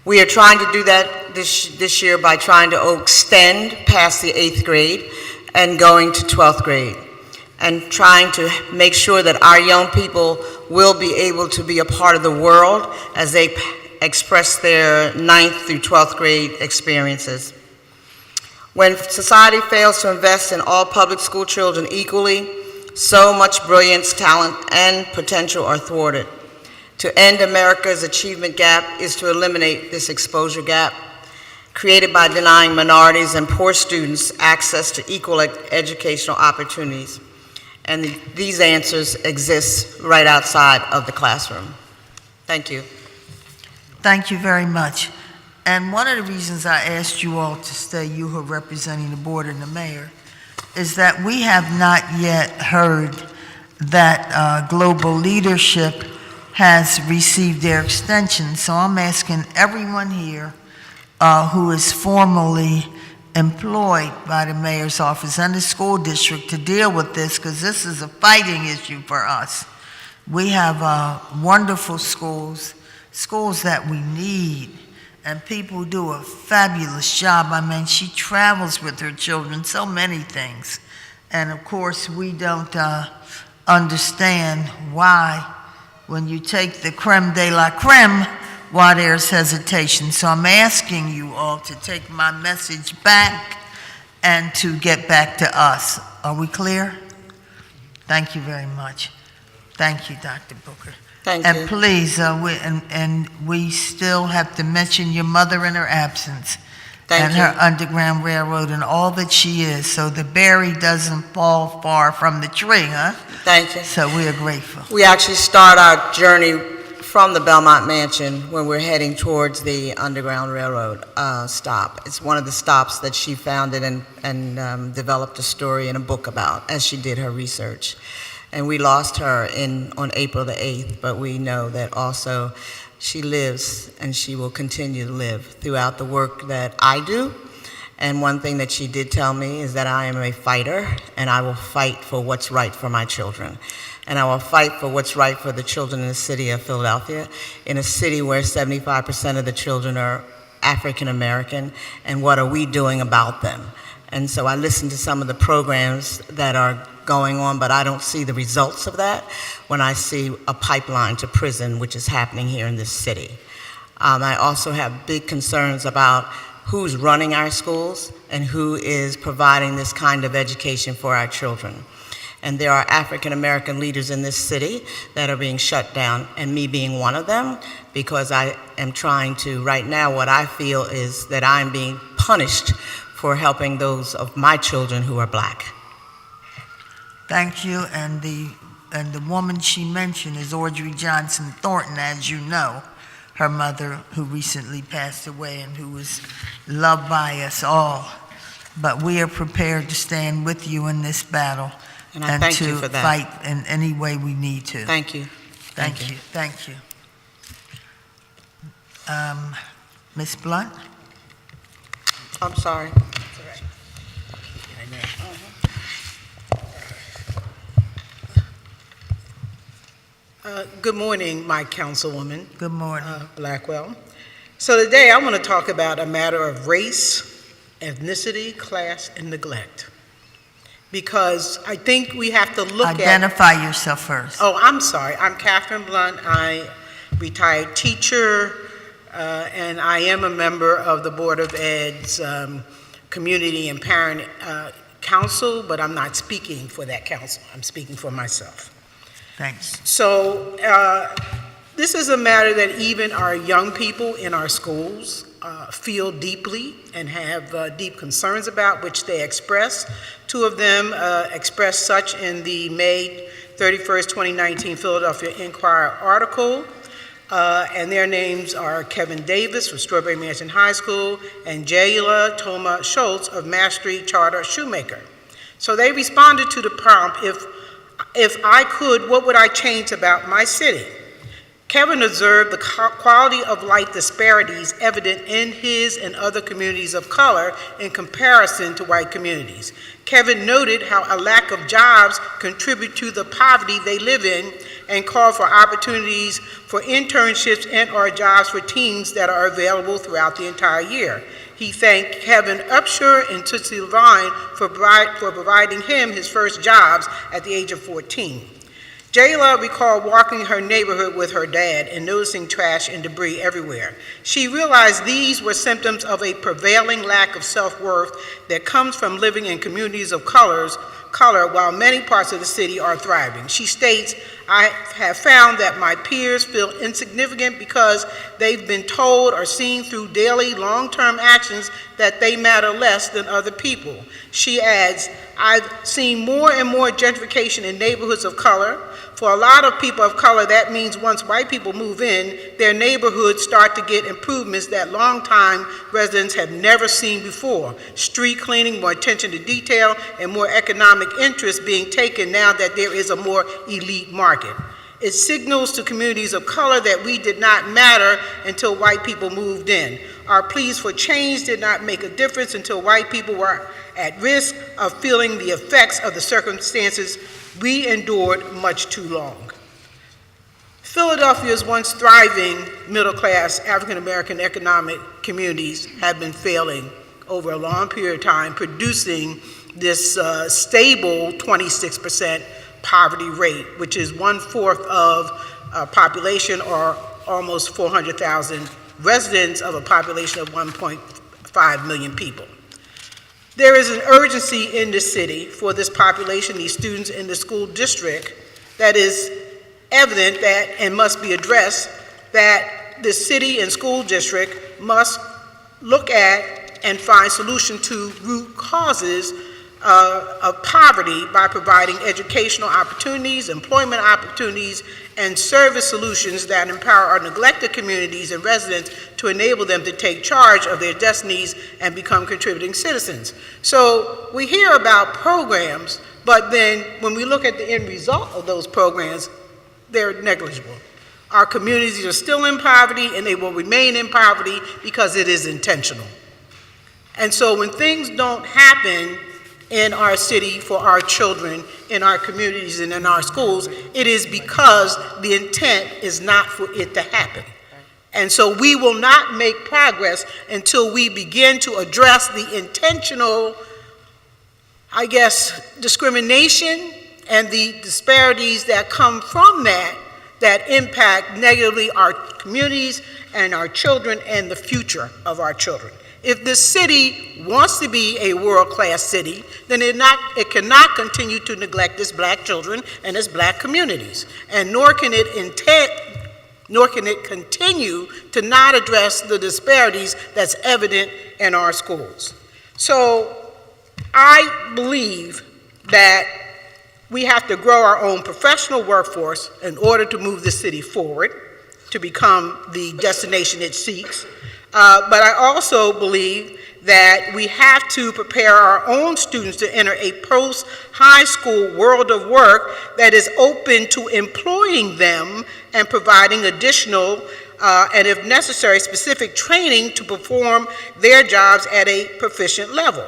We are trying to do that this year by trying to extend past the 8th grade and going to 12th grade, and trying to make sure that our young people will be able to be a part of the world as they express their 9th through 12th grade experiences. When society fails to invest in all public school children equally, so much brilliance, talent, and potential are thwarted. To end America's achievement gap is to eliminate this exposure gap created by denying minorities and poor students access to equal educational opportunities. And these answers exist right outside of the classroom. Thank you. Thank you very much. And one of the reasons I asked you all to stay, you who are representing the board and the mayor, is that we have not yet heard that global leadership has received their extension. So I'm asking everyone here who is formally employed by the mayor's office and the school district to deal with this, because this is a fighting issue for us. We have wonderful schools that we need, and people do a fabulous job. I mean, she travels with her children, so many things. And of course, we don't understand why, when you take the creme de la creme, why there's hesitation. So I'm asking you all to take my message back and to get back to us. Are we clear? Thank you very much. Thank you, Dr. Booker. Thank And you. please, we still have to mention your mother in her absence. Thank and you. her Underground Railroad and all that she is, so the berry doesn't fall far from the tree, huh? Thank you. So we are grateful. We actually start our journey from the Belmont Mansion when we're heading towards the Underground Railroad stop. It's one of the stops that she founded and developed a story and a book about as she did her research. And we lost her on April the 8th, but we know that also she lives and she will continue to live throughout the work that I do. And one thing that she did tell me is that I am a fighter, and I will fight for what's right for my children. And I will fight for what's right for the children in the city of Philadelphia, in a city where 75% of the children are African American, and what are we doing about them? And so I listen to some of the programs that are going on, but I don't see the results of that when I see a pipeline to prison, which is happening here in this city. I also have big concerns about who's running our schools and who is providing this kind of education for our children. And there are African American leaders in this city that are being shut down, and me being one of them, because I am trying to, right now, what I feel is that I'm being punished for helping those of my children who are black. Thank you, and the woman she mentioned is Audrey Johnson Thornton, as you know, her mother, who recently passed away and who was loved by us all. But we are prepared to stand with you in this battle And I thank you for to that. fight in any way we need to. Thank you. Thank you. Thank you. Ms. Blunt? I'm sorry. Good morning, my Councilwoman, Good morning. Blackwell. So today I want to talk about a matter of race, ethnicity, class, and neglect. Because I think we have to look at... Identify yourself first. Oh, I'm sorry. I'm Catherine Blunt. I'm a retired teacher, and I am a member of the Board of Ed's Community and Parent Council, but I'm not speaking for that council. I'm speaking for myself. Thanks. So This is a matter that even our young people in our schools feel deeply and have deep concerns about, which they express. Two of them expressed such in the May 31st, 2019 Philadelphia Inquirer article, and their names are Kevin Davis from Strawberry Mansion High School and Jayla Toma Schultz of Mastery Charter Shoemaker. So they responded to the prompt, if I could, what would I change about my city? Kevin observed the quality of life disparities evident in his and other communities of color in comparison to white communities. Kevin noted how a lack of jobs contribute to the poverty they live in and called for opportunities for internships and/or jobs for teens that are available throughout the entire year. He thanked Kevin Upshur and Tootsie Levine for providing him his first jobs at the age of 14. Jayla recalled walking her neighborhood with her dad and noticing trash and debris everywhere. She realized these were symptoms of a prevailing lack of self-worth that comes from living in communities of color while many parts of the city are thriving. She states, I have found that my peers feel insignificant because they've been told or seen through daily long-term actions that they matter less than other people. She adds, I've seen more and more gentrification in neighborhoods of color. For a lot of people of color, that means once white people move in, their neighborhoods start to get improvements that longtime residents have never seen before. Street cleaning, more attention to detail, and more economic interest being taken now that there is a more elite market. It signals to communities of color that we did not matter until white people moved in. Our pleas for change did not make a difference until white people were at risk of feeling the effects of the circumstances we endured much too long. Philadelphia's once thriving middle-class African-American economic communities have been failing over a long period of time, producing this stable 26% poverty rate, which is 1/4 of population, or almost 400,000 residents of a population of 1.5 million people. There is an urgency in the city for this population, these students in the school district, that is evident that and must be addressed, that the city and school district must look at and find solution to root causes of poverty by providing educational opportunities, employment opportunities, and service solutions that empower our neglected communities and residents to enable them to take charge of their destinies and become contributing citizens. So we hear about programs, but then when we look at the end result of those programs, they're negligible. Our communities are still in poverty, and they will remain in poverty because it is intentional. And so when things don't happen in our city for our children, in our communities, and in our schools, it is because the intent is not for it to happen. And so we will not make progress until we begin to address the intentional, I guess, discrimination and the disparities that come from that impact negatively our communities and our children and the future of our children. If this city wants to be a world-class city, then it cannot continue to neglect its black children and its black communities, and nor can it continue to not address the disparities that's evident in our schools. So I believe that we have to grow our own professional workforce in order to move the city forward, to become the destination it seeks. But I also believe that we have to prepare our own students to enter a post-high school world of work that is open to employing them and providing additional and, if necessary, specific training to perform their jobs at a proficient level.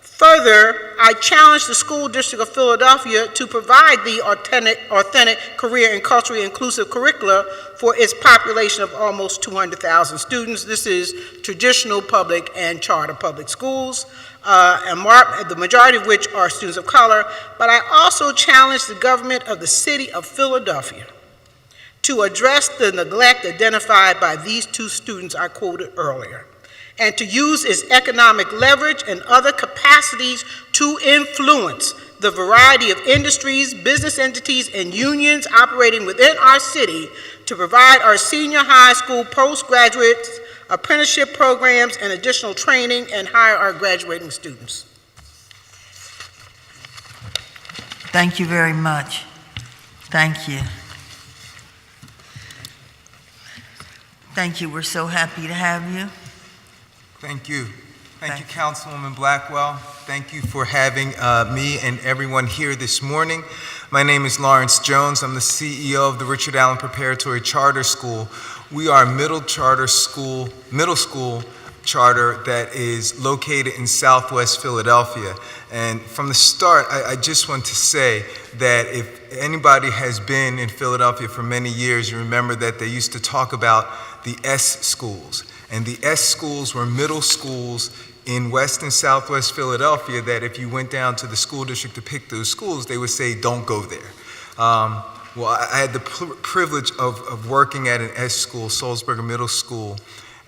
Further, I challenge the School District of Philadelphia to provide the authentic career and culturally inclusive curricula for its population of almost 200,000 students. This is traditional public and charter public schools, the majority of which are students of color. But I also challenge the government of the city of Philadelphia to address the neglect identified by these two students I quoted earlier, and to use its economic leverage and other capacities to influence the variety of industries, business entities, and unions operating within our city to provide our senior high school postgraduates apprenticeship programs and additional training and hire our graduating students. Thank you very much. Thank you. Thank you. We're so happy to have you. Thank you. Thank you, Councilwoman Blackwell. Thank you for having me and everyone here this morning. My name is Lawrence Jones. I'm the CEO of the Richard Allen Preparatory Charter School. We are a middle school charter that is located in Southwest Philadelphia. And from the start, I just want to say that if anybody has been in Philadelphia for many years, you remember that they used to talk about the S schools. And the S schools were middle schools in West and Southwest Philadelphia that if you went down to the school district to pick those schools, they would say, don't go there. Well, I had the privilege of working at an S school, Salzburger Middle School,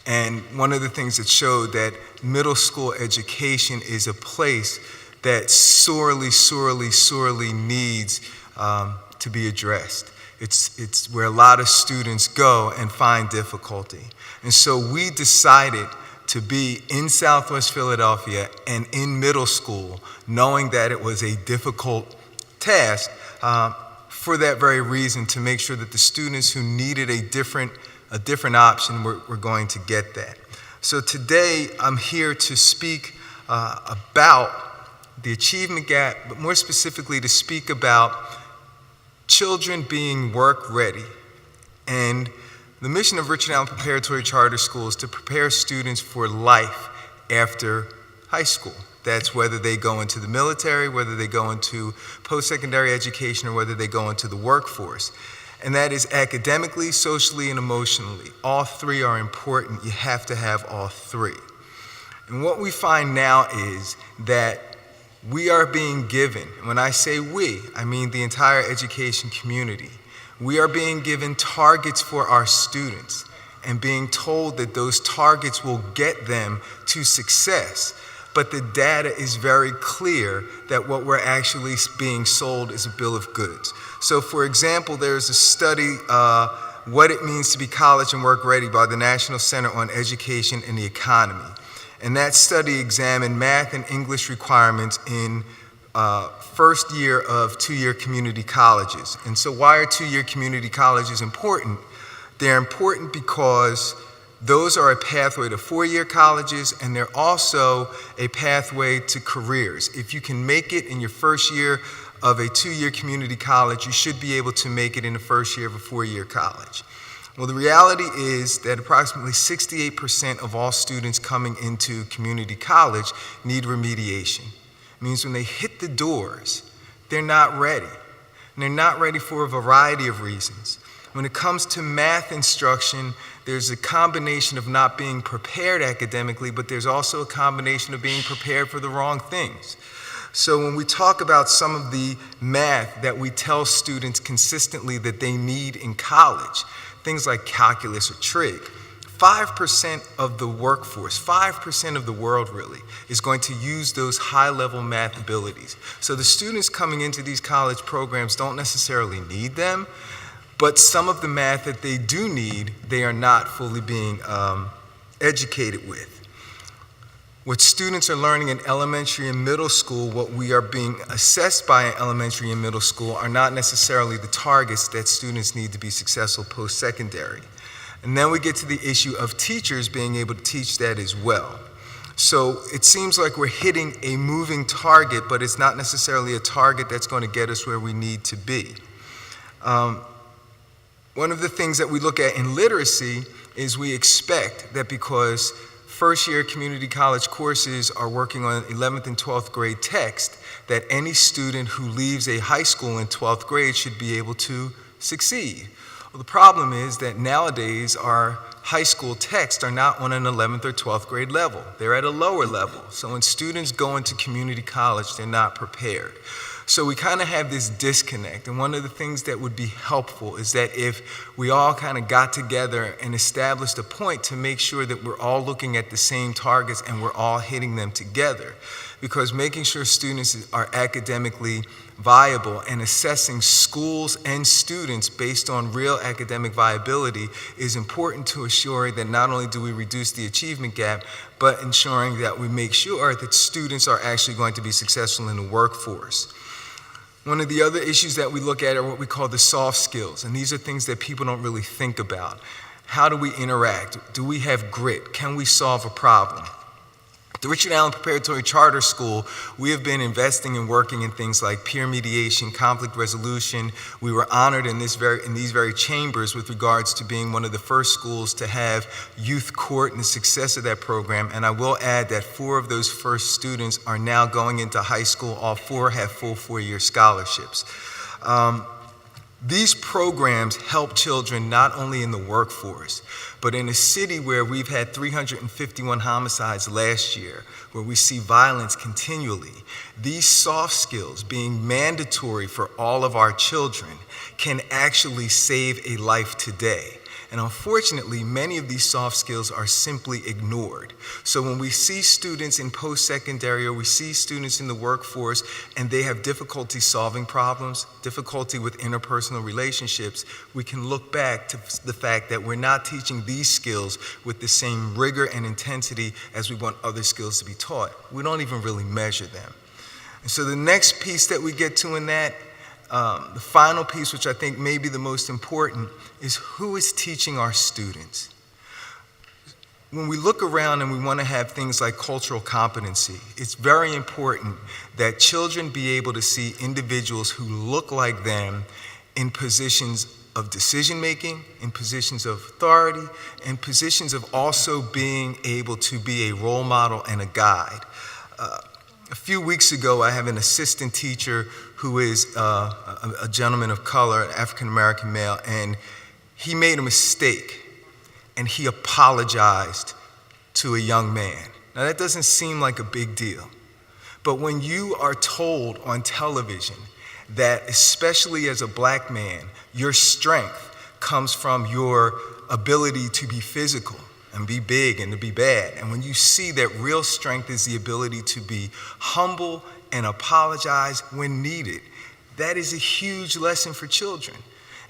and one of the things that showed that middle school education is a place that sorely needs to be addressed. It's where a lot of students go and find difficulty. And so we decided to be in Southwest Philadelphia and in middle school, knowing that it was a difficult task, for that very reason, to make sure that the students who needed a different option were going to get that. So today, I'm here to speak about the achievement gap, but more specifically to speak about children being work ready. And the mission of Richard Allen Preparatory Charter School is to prepare students for life after high school. That's whether they go into the military, whether they go into post-secondary education, or whether they go into the workforce. And that is academically, socially, and emotionally. All three are important. You have to have all three. And what we find now is that we are being given, when I say we, I mean the entire education community, we are being given targets for our students and being told that those targets will get them to success. But the data is very clear that what we're actually being sold is a bill of goods. So for example, there's a study, What It Means to Be College and Work Ready by the National Center on Education and the Economy. And that study examined math and English requirements in first year of two-year community colleges. And so why are two-year community colleges important? They're important because those are a pathway to four-year colleges, and they're also a pathway to careers. If you can make it in your first year of a two-year community college, you should be able to make it in the first year of a four-year college. Well, the reality is that approximately 68% of all students coming into community college need remediation. It means when they hit the doors, they're not ready. And they're not ready for a variety of reasons. When it comes to math instruction, there's a combination of not being prepared academically, but there's also a combination of being prepared for the wrong things. So when we talk about some of the math that we tell students consistently that they need in college, things like calculus or trig, 5% of the workforce, 5% of the world really, is going to use those high-level math abilities. So the students coming into these college programs don't necessarily need them, but some of the math that they do need, they are not fully being educated with. What students are learning in elementary and middle school, what we are being assessed by in elementary and middle school, are not necessarily the targets that students need to be successful post-secondary. And then we get to the issue of teachers being able to teach that as well. So it seems like we're hitting a moving target, but it's not necessarily a target that's going to get us where we need to be. One of the things that we look at in literacy is we expect that because first-year community college courses are working on 11th and 12th grade text, that any student who leaves a high school in 12th grade should be able to succeed. Well, the problem is that nowadays our high school texts are not on an 11th or 12th grade level. They're at a lower level. So when students go into community college, they're not prepared. So we kind of have this disconnect, and one of the things that would be helpful is that if we all kind of got together and established a point to make sure that we're all looking at the same targets and we're all hitting them together. Because making sure students are academically viable and assessing schools and students based on real academic viability is important to assuring that not only do we reduce the achievement gap, but ensuring that we make sure that students are actually going to be successful in the workforce. One of the other issues that we look at are what we call the soft skills, and these are things that people don't really think about. How do we interact? Do we have grit? Can we solve a problem? At the Richard Allen Preparatory Charter School, we have been investing and working in things like peer mediation, conflict resolution. We were honored in these very chambers with regards to being one of the first schools to have youth court and the success of that program. And I will add that 4 of those first students are now going into high school. All 4 have full 4-year scholarships. These programs help children not only in the workforce, but in a city where we've had 351 homicides last year, where we see violence continually. These soft skills being mandatory for all of our children can actually save a life today. And unfortunately, many of these soft skills are simply ignored. So when we see students in post-secondary or we see students in the workforce and they have difficulty solving problems, difficulty with interpersonal relationships, we can look back to the fact that we're not teaching these skills with the same rigor and intensity as we want other skills to be taught. We don't even really measure them. And so the next piece that we get to in that, the final piece, which I think may be the most important, is who is teaching our students. When we look around and we want to have things like cultural competency, it's very important that children be able to see individuals who look like them in positions of decision-making, in positions of authority, in positions of also being able to be a role model and a guide. A few weeks ago, I have an assistant teacher who is a gentleman of color, an African-American male, and he made a mistake, and he apologized to a young man. Now, that doesn't seem like a big deal, but when you are told on television that, especially as a black man, your strength comes from your ability to be physical, and be big and to be bad. And when you see that real strength is the ability to be humble and apologize when needed, that is a huge lesson for children.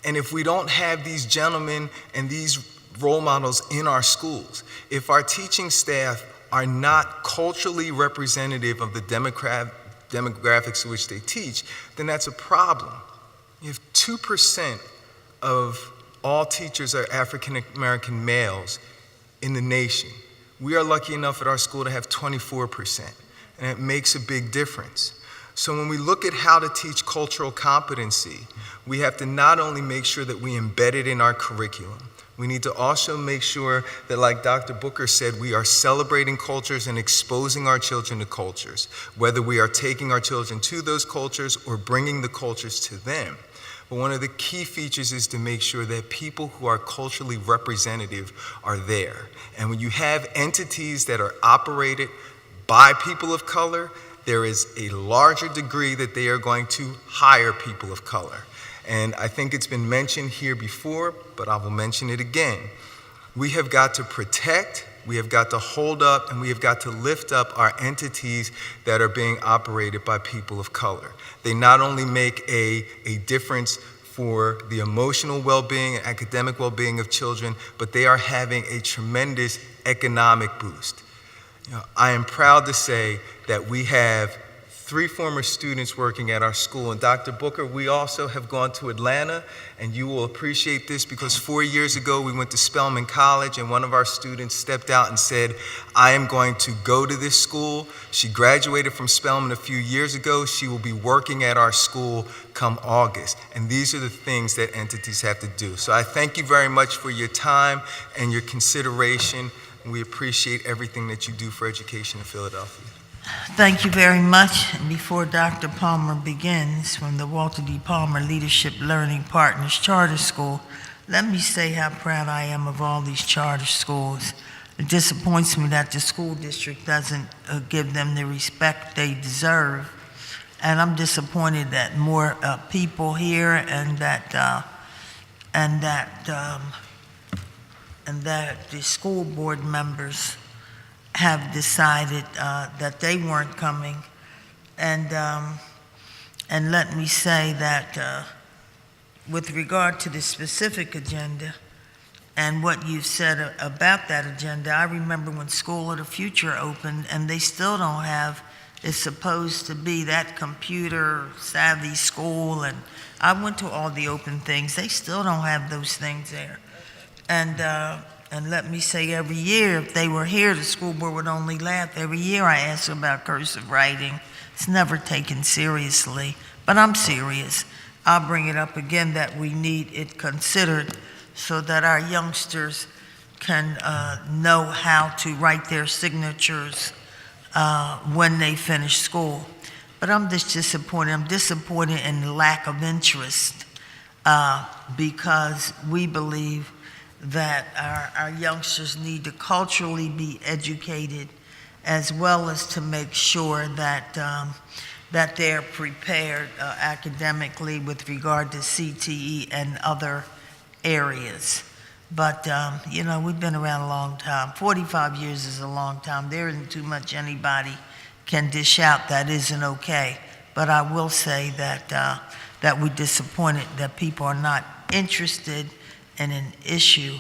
And if we don't have these gentlemen and these role models in our schools, if our teaching staff are not culturally representative of the demographics to which they teach, then that's a problem. If 2% of all teachers are African American males in the nation, we are lucky enough at our school to have 24%, and it makes a big difference. So when we look at how to teach cultural competency, we have to not only make sure that we embed it in our curriculum, we need to also make sure that, like Dr. Booker said, we are celebrating cultures and exposing our children to cultures, whether we are taking our children to those cultures or bringing the cultures to them. But one of the key features is to make sure that people who are culturally representative are there. And when you have entities that are operated by people of color, there is a larger degree that they are going to hire people of color. And I think it's been mentioned here before, but I will mention it again. We have got to protect, we have got to hold up, and we have got to lift up our entities that are being operated by people of color. They not only make a difference for the emotional well-being and academic well-being of children, but they are having a tremendous economic boost. You know, I am proud to say that we have 3 former students working at our school. And Dr. Booker, we also have gone to Atlanta, and you will appreciate this because 4 years ago we went to Spelman College, and one of our students stepped out and said, I am going to go to this school. She graduated from Spelman a few years ago. She will be working at our school come August. And these are the things that entities have to do. So I thank you very much for your time and your consideration. And we appreciate everything that you do for education in Philadelphia. Thank you very much. And before Dr. Palmer begins, from the Walter D. Palmer Leadership Learning Partners Charter School, let me say how proud I am of all these charter schools. It disappoints me that the school district doesn't give them the respect they deserve. And I'm disappointed that more people here and that the school board members have decided that they weren't coming. And let me say that with regard to the specific agenda and what you've said about that agenda, I remember when School of the Future opened and they still don't have, it's supposed to be that computer savvy school, and I went to all the open things, they still don't have those things there. And let me say, every year, if they were here, the school board would only laugh. Every year I ask about cursive writing. It's never taken seriously, but I'm serious. I'll bring it up again that we need it considered so that our youngsters can know how to write their signatures when they finish school. But I'm just disappointed. I'm disappointed in the lack of interest because we believe that our youngsters need to culturally be educated as well as to make sure that that they're prepared academically with regard to CTE and other areas. But, we've been around a long time. 45 years is a long time. There isn't too much anybody can dish out that isn't okay. But I will say that we're disappointed that people are not interested in an issue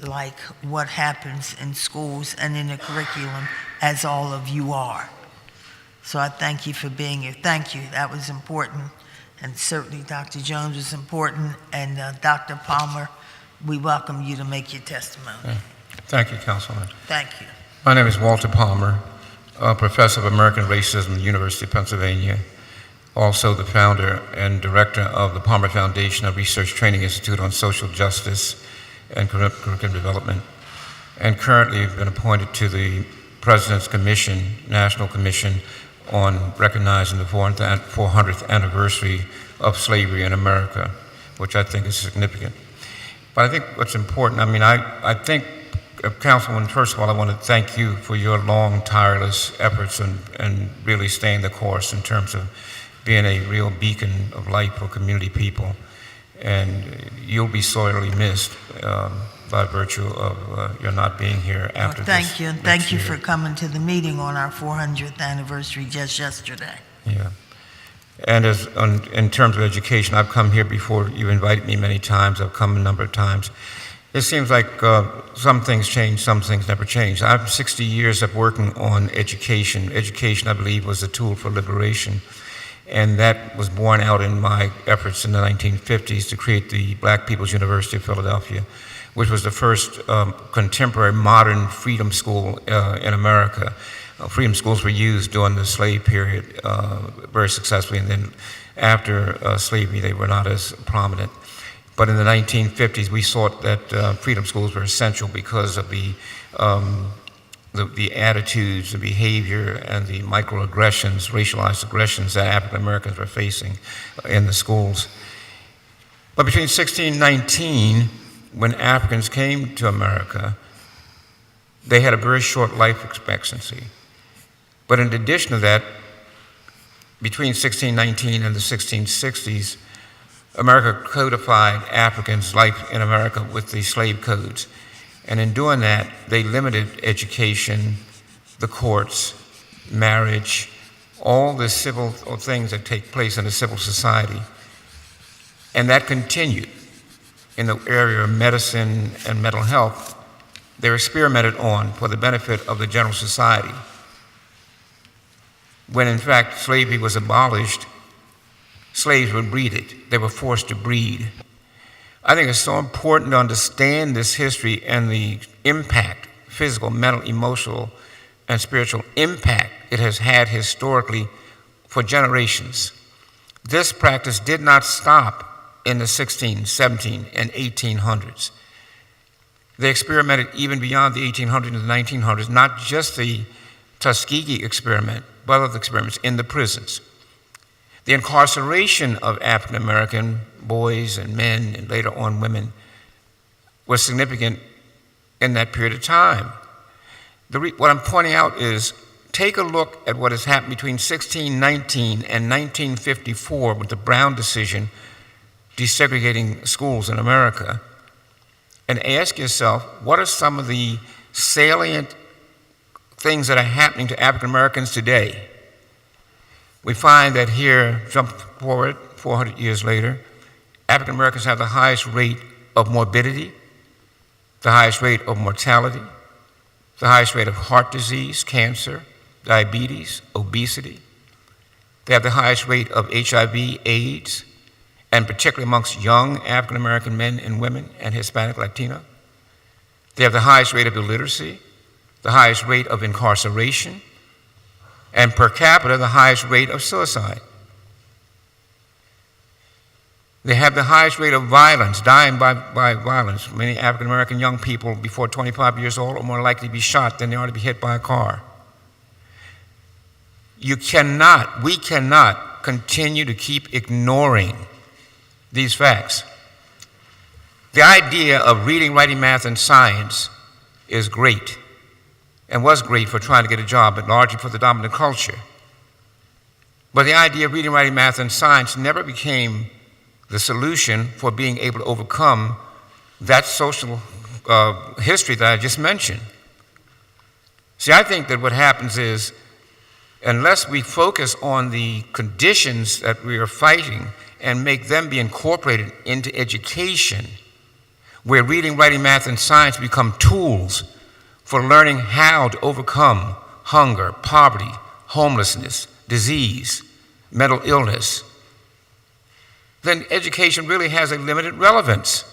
like what happens in schools and in the curriculum, as all of you are. So I thank you for being here. Thank you. That was important. And certainly Dr. Jones was important. And Dr. Palmer, we welcome you to make your testimony. Thank you, Councilwoman. Thank you. My name is Walter Palmer, a professor of American Racism at the University of Pennsylvania, also the founder and director of the Palmer Foundation, a research training institute on social justice and curriculum development, and currently have been appointed to the President's Commission, National Commission on recognizing the 400th anniversary of slavery in America, which I think is significant. But I think what's important, I think, Councilwoman, first of all, I want to thank you for your long, tireless efforts and really staying the course in terms of being a real beacon of light for community people. And you'll be sorely missed by virtue of your not being here after this. Thank you, and thank you for coming to the meeting on our 400th anniversary just yesterday. Yeah. And in terms of education, I've come here before. You invited me many times. I've come a number of times. It seems like some things change, some things never change. I have 60 years of working on education. Education, I believe, was a tool for liberation. And that was borne out in my efforts in the 1950s to create the Black People's University of Philadelphia, which was the first contemporary modern freedom school in America. Freedom schools were used during the slave period very successfully, and then after slavery they were not as prominent. But in the 1950s we thought that freedom schools were essential because of the attitudes, the behavior, and the microaggressions, racialized aggressions that African Americans were facing in the schools. But between 1619, when Africans came to America, they had a very short life expectancy. But in addition to that, between 1619 and the 1660s, America codified Africans' life in America with the slave codes. And in doing that, they limited education, the courts, marriage, all the civil things that take place in a civil society. And that continued in the area of medicine and mental health. They were experimented on for the benefit of the general society. When in fact slavery was abolished, slaves were breeded. They were forced to breed. I think it's so important to understand this history and the impact, physical, mental, emotional, and spiritual impact it has had historically for generations. This practice did not stop in the 16, 17, and 1800s. They experimented even beyond the 1800s and the 1900s, not just the Tuskegee experiment, but other experiments in the prisons. The incarceration of African American boys and men, and later on women, was significant in that period of time. What I'm pointing out is take a look at what has happened between 1619 and 1954 with the Brown decision desegregating schools in America, and ask yourself, what are some of the salient things that are happening to African Americans today? We find that here, jump forward 400 years later, African Americans have the highest rate of morbidity, the highest rate of mortality, the highest rate of heart disease, cancer, diabetes, obesity. They have the highest rate of HIV, AIDS, and particularly amongst young African American men and women and Hispanic, Latino. They have the highest rate of illiteracy, the highest rate of incarceration, and per capita, the highest rate of suicide. They have the highest rate of violence, dying by violence. Many African American young people before 25 years old are more likely to be shot than they are to be hit by a car. We cannot continue to keep ignoring these facts. The idea of reading, writing, math, and science is great, and was great for trying to get a job, but largely for the dominant culture. But the idea of reading, writing, math, and science never became the solution for being able to overcome that social history that I just mentioned. See, I think that what happens is, unless we focus on the conditions that we are fighting and make them be incorporated into education, where reading, writing, math, and science become tools for learning how to overcome hunger, poverty, homelessness, disease, mental illness, then education really has a limited relevance.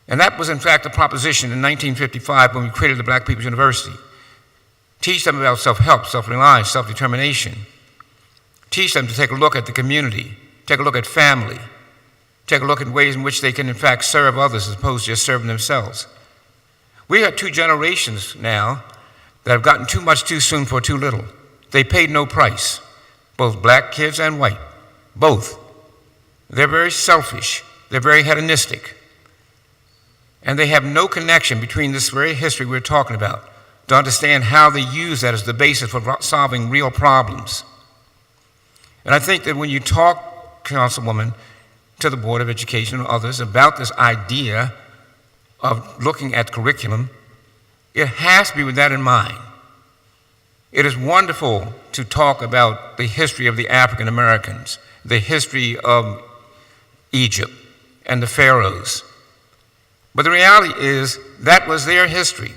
And that was in fact the proposition in 1955 when we created the Black People's University. Teach them about self-help, self-reliance, self-determination. Teach them to take a look at the community, take a look at family, take a look at ways in which they can in fact serve others as opposed to just serving themselves. We have two generations now that have gotten too much too soon for too little. They paid no price, both black kids and white, both. They're very selfish, they're very hedonistic, and they have no connection between this very history we're talking about to understand how they use that as the basis for solving real problems. And I think that when you talk, Councilwoman, to the Board of Education and others about this idea of looking at curriculum, it has to be with that in mind. It is wonderful to talk about the history of the African Americans, the history of Egypt and the pharaohs. But the reality is that was their history.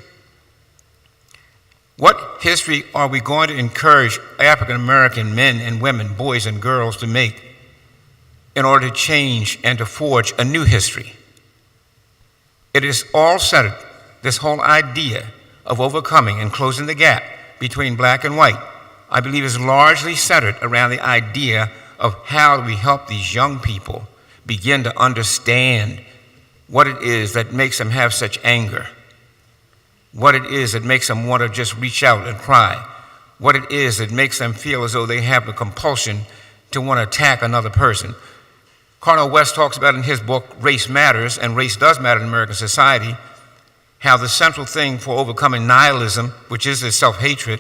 What history are we going to encourage African American men and women, boys and girls to make in order to change and to forge a new history? It is all centered, this whole idea of overcoming and closing the gap between black and white, I believe is largely centered around the idea of how we help these young people begin to understand what it is that makes them have such anger, what it is that makes them want to just reach out and cry, what it is that makes them feel as though they have the compulsion to want to attack another person. Cornel West talks about in his book, Race Matters, and race does matter in American society, how the central thing for overcoming nihilism, which is the self-hatred,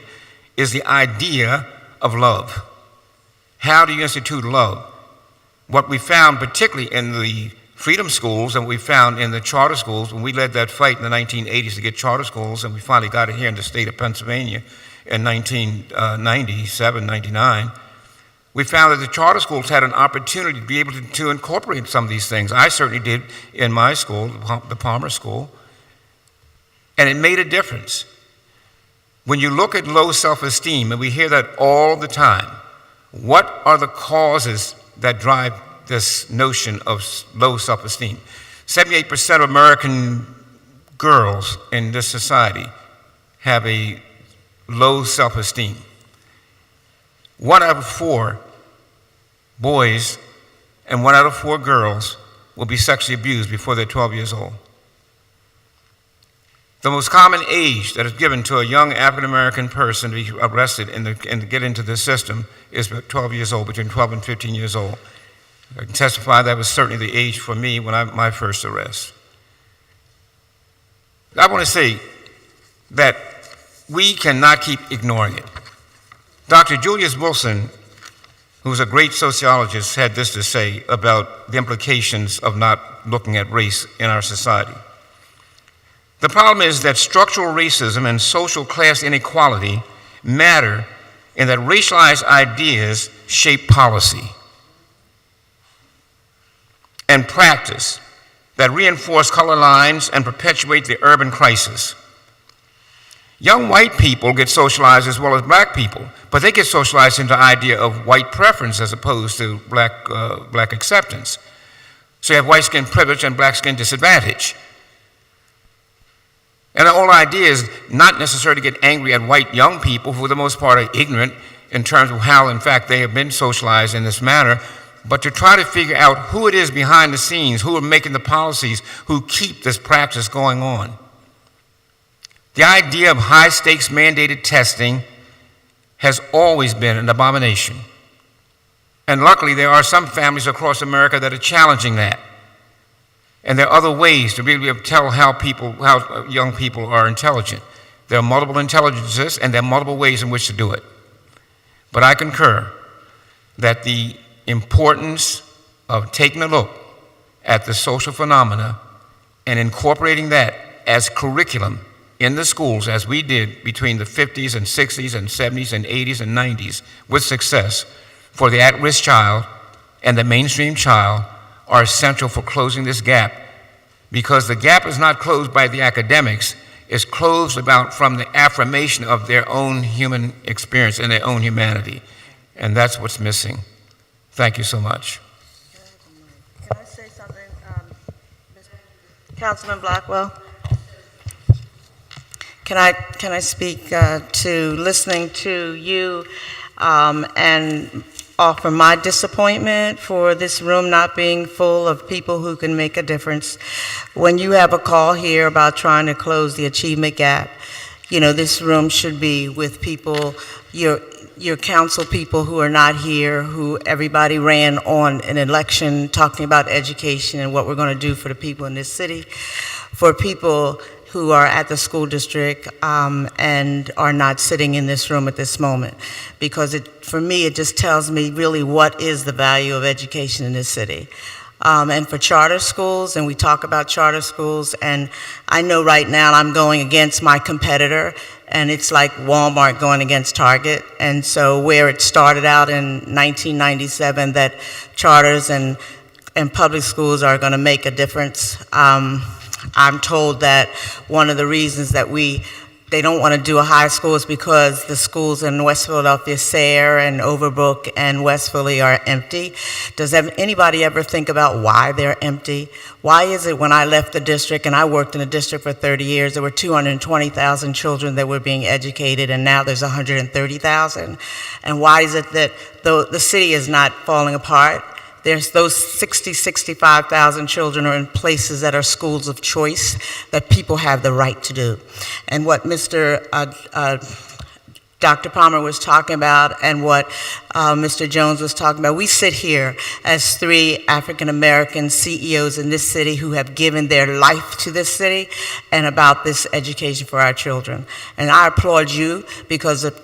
is the idea of love. How do you institute love? What we found, particularly in the freedom schools and we found in the charter schools, when we led that fight in the 1980s to get charter schools, and we finally got it here in the state of Pennsylvania in 1997, 99, we found that the charter schools had an opportunity to be able to incorporate some of these things. I certainly did in my school, the Palmer School, and it made a difference. When you look at low self-esteem, and we hear that all the time, what are the causes that drive this notion of low self-esteem? 78% of American girls in this society have a low self-esteem. 1 out of 4 boys and 1 out of 4 girls will be sexually abused before they're 12 years old. The most common age that is given to a young African-American person to be arrested and to get into the system is 12 years old, between 12 and 15 years old. I can testify that was certainly the age for me when my first arrest. I want to say that we cannot keep ignoring it. Dr. Julius Wilson, who's a great sociologist, had this to say about the implications of not looking at race in our society. The problem is that structural racism and social class inequality matter in that racialized ideas shape policy and practice that reinforce color lines and perpetuate the urban crisis. Young white people get socialized as well as black people, but they get socialized into the idea of white preference as opposed to black acceptance. So you have white skin privilege and black skin disadvantage. And the whole idea is not necessarily to get angry at white young people who for the most part are ignorant in terms of how in fact they have been socialized in this manner, but to try to figure out who it is behind the scenes, who are making the policies, who keep this practice going on. The idea of high-stakes mandated testing has always been an abomination. And luckily, there are some families across America that are challenging that. And there are other ways to really tell how young people are intelligent. There are multiple intelligences, and there are multiple ways in which to do it. But I concur that the importance of taking a look at the social phenomena and incorporating that as curriculum in the schools, as we did between the 50s and 60s and 70s and 80s and 90s with success for the at-risk child and the mainstream child, are essential for closing this gap, because the gap is not closed by the academics, it's closed from the affirmation of their own human experience and their own humanity. And that's what's missing. Thank you so much. Can I say something, Councilman Blackwell? Can I speak to listening to you and offer my disappointment for this room not being full of people who can make a difference? When you have a call here about trying to close the achievement gap, you know, this room should be with people, your council people who are not here, who everybody ran on an election talking about education and what we're going to do for the people in this city, for people who are at the school district and are not sitting in this room at this moment. Because for me, it just tells me really what is the value of education in this city. And for charter schools, and we talk about charter schools, and I know right now I'm going against my competitor, and it's like Walmart going against Target. And so where it started out in 1997 that charters and public schools are going to make a difference, I'm told that one of the reasons that they don't want to do a high school is because the schools in West Philadelphia, Sayre and Overbrook and West Philly, are empty. Does anybody ever think about why they're empty? Why is it when I left the district, and I worked in the district for 30 years, there were 220,000 children that were being educated, and now there's 130,000? And why is it that the city is not falling apart? There's those 65,000 children are in places that are schools of choice that people have the right to do. And what Dr. Palmer was talking about and what Mr. Jones was talking about, we sit here as 3 African-American CEOs in this city who have given their life to this city and about this education for our children. And I applaud you because of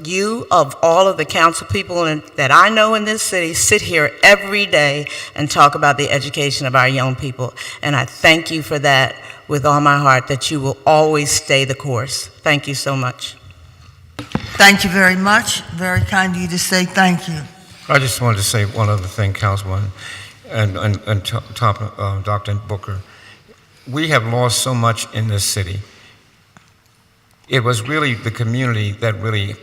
all of the council people that I know in this city sit here every day and talk about the education of our young people. And I thank you for that with all my heart, that you will always stay the course. Thank you so much. Thank you very much. Very kind of you to say thank you. I just wanted to say one other thing, Councilwoman, and Dr. Booker. We have lost so much in this city. It was really the community that really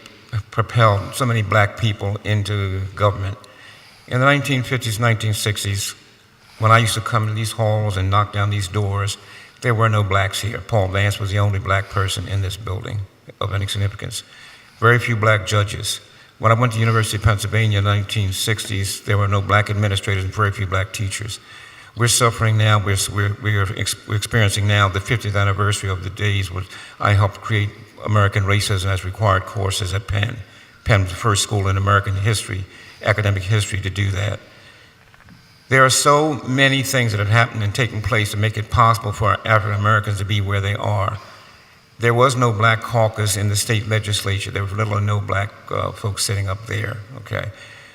propelled so many black people into government. In the 1950s, 1960s, when I used to come to these halls and knock down these doors, there were no blacks here. Paul Vance was the only black person in this building of any significance. Very few black judges. When I went to the University of Pennsylvania in the 1960s, there were no black administrators and very few black teachers. We're suffering now, we're experiencing now the 50th anniversary of the days when I helped create American Racism as required courses at Penn. Penn was the first school in American history, academic history, to do that. There are so many things that have happened and taken place to make it possible for African Americans to be where they are. There was no black caucus in the state legislature. There was little or no black folks sitting up there, okay?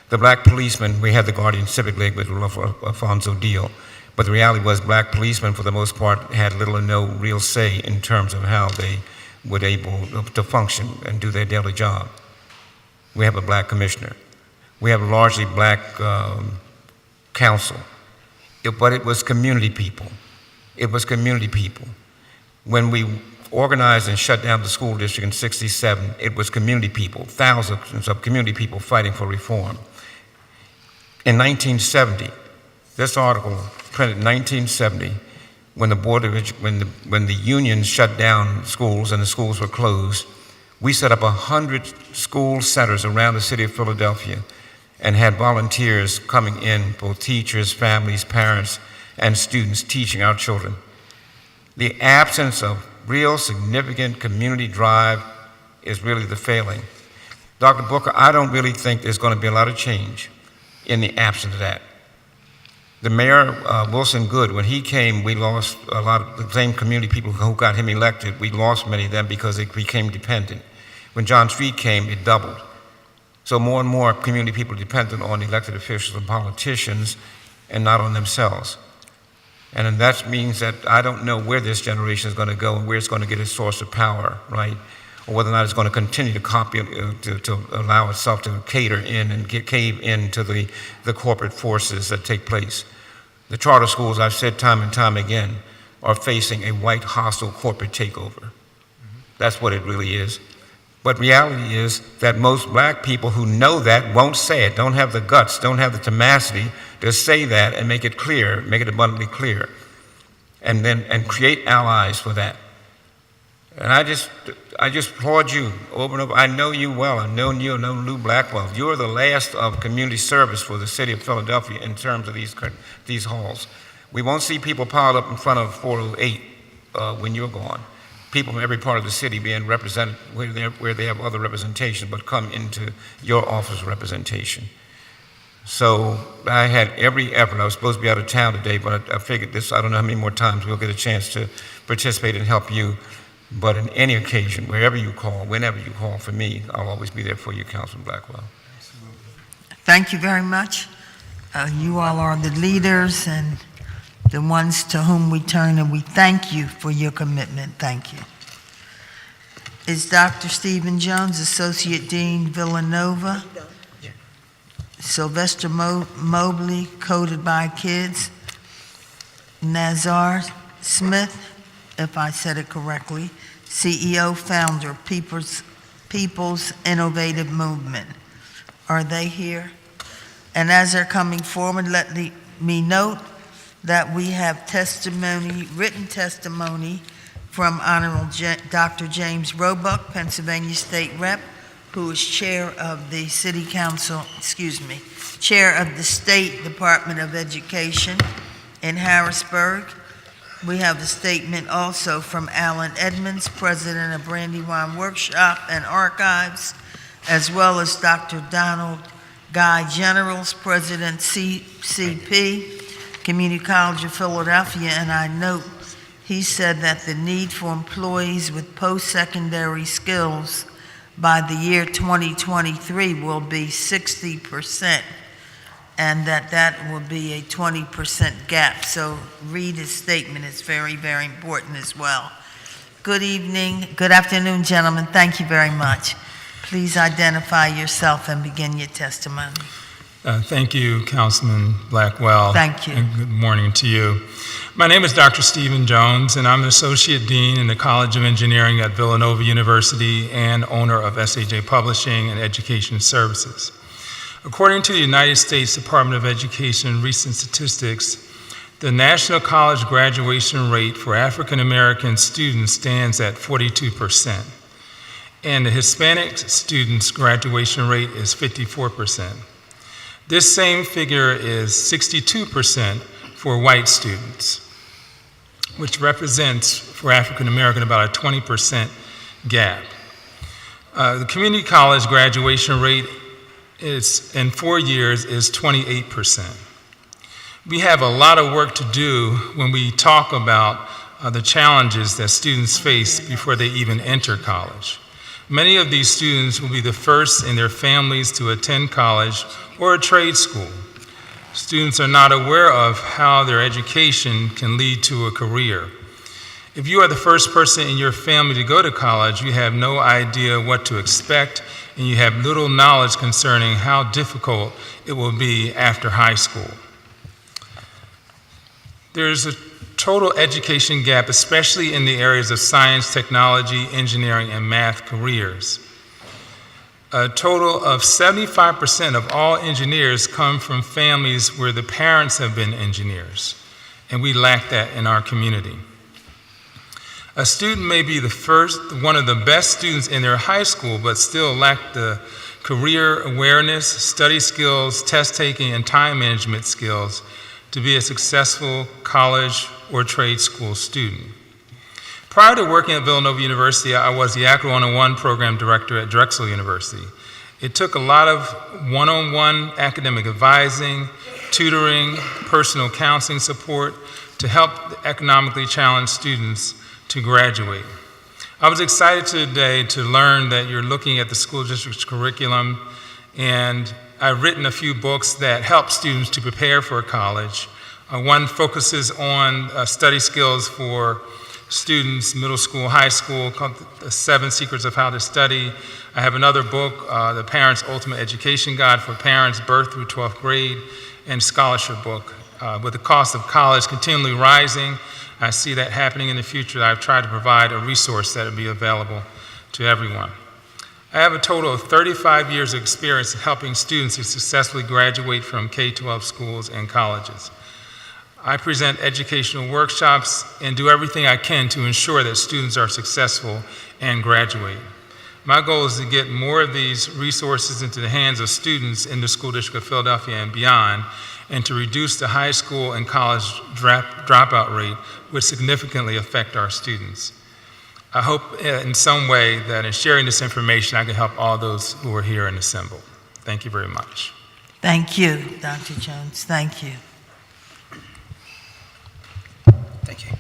The black policemen, we had the Guardian Civic League with Alfonso Deal, but the reality was black policemen, for the most part, had little or no real say in terms of how they would able to function and do their daily job. We have a black commissioner. We have a largely black council, but it was community people. It was community people. When we organized and shut down the school district in '67, it was community people, thousands of community people fighting for reform. In 1970, this article printed in 1970, when the unions shut down schools and the schools were closed, we set up 100 school centers around the city of Philadelphia and had volunteers coming in, both teachers, families, parents, and students teaching our children. The absence of real significant community drive is really the failing. Dr. Booker, I don't really think there's going to be a lot of change in the absence of that. The mayor, Wilson Good, when he came, we lost a lot of the same community people who got him elected. We lost many of them because they became dependent. When John Street came, it doubled. So more and more community people depended on elected officials and politicians and not on themselves. And then that means that I don't know where this generation is going to go and where it's going to get its source of power, right? Or whether or not it's going to continue to copy, to allow itself to cater in and cave into the corporate forces that take place. The charter schools, I've said time and time again, are facing a white hostile corporate takeover. That's what it really is. But reality is that most black people who know that won't say it, don't have the guts, don't have the tenacity to say that and make it clear, make it abundantly clear, and create allies for that. And I just applaud you over and over. I know you well. I've known you, I've known Lou Blackwell. You're the last of community service for the city of Philadelphia in terms of these halls. We won't see people piled up in front of 408 when you're gone. People from every part of the city being represented where they have other representation, but come into your office representation. So I had every effort. I was supposed to be out of town today, but I figured this, I don't know how many more times we'll get a chance to participate and help you. But in any occasion, wherever you call, whenever you call for me, I'll always be there for you, Councilman Blackwell. Thank you very much. You all are the leaders and the ones to whom we turn, and we thank you for your commitment. Thank you. Is Dr. Stephen Jones, Associate Dean, Villanova? Sylvester Mobley, Coded by Kids. Nazar Smith, if I said it correctly, CEO, founder, People's Innovative Movement. Are they here? And as they're coming forward, let me note that we have testimony, written testimony from Honorable Dr. James Roebuck, Pennsylvania State Rep, who is chair of the City Council, chair of the State Department of Education in Harrisburg. We have a statement also from Alan Edmonds, president of Brandywine Workshop and Archives, as well as Dr. Donald Guy Generals, president CCP, Community College of Philadelphia, and I note he said that the need for employees with post-secondary skills by the year 2023 will be 60%, and that will be a 20% gap. So read his statement. It's very, very important as well. Good evening, good afternoon, gentlemen. Thank you very much. Please identify yourself and begin your testimony. Thank you, Councilman Blackwell. Thank you. And good morning to you. My name is Dr. Stephen Jones, and I'm an Associate Dean in the College of Engineering at Villanova University and owner of SAJ Publishing and Education Services. According to the United States Department of Education recent statistics, the national college graduation rate for African American students stands at 42%, and the Hispanic students' graduation rate is 54%. This same figure is 62% for white students, which represents, for African American, about a 20% gap. The community college graduation rate in 4 years is 28%. We have a lot of work to do when we talk about the challenges that students face before they even enter college. Many of these students will be the first in their families to attend college or a trade school. Students are not aware of how their education can lead to a career. If you are the first person in your family to go to college, you have no idea what to expect, and you have little knowledge concerning how difficult it will be after high school. There's a total education gap, especially in the areas of science, technology, engineering, and math careers. A total of 75% of all engineers come from families where the parents have been engineers, and we lack that in our community. A student may be one of the best students in their high school, but still lack the career awareness, study skills, test taking, and time management skills to be a successful college or trade school student. Prior to working at Villanova University, I was the ACRA 101 program director at Drexel University. It took a lot of one-on-one academic advising, tutoring, personal counseling support to help economically challenged students to graduate. I was excited today to learn that you're looking at the school district's curriculum, and I've written a few books that help students to prepare for college. One focuses on study skills for students, middle school, high school, called The 7 Secrets of How to Study. I have another book, The Parent's Ultimate Education Guide for Parents, Birth through 12th Grade, and scholarship book. With the cost of college continually rising, I see that happening in the future. I've tried to provide a resource that will be available to everyone. I have a total of 35 years of experience in helping students to successfully graduate from K-12 schools and colleges. I present educational workshops and do everything I can to ensure that students are successful and graduate. My goal is to get more of these resources into the hands of students in the School District of Philadelphia and beyond, and to reduce the high school and college dropout rate, which significantly affect our students. I hope in some way that in sharing this information, I can help all those who are here and assembled. Thank you very much. Thank you, Dr. Jones. Thank you. Thank you.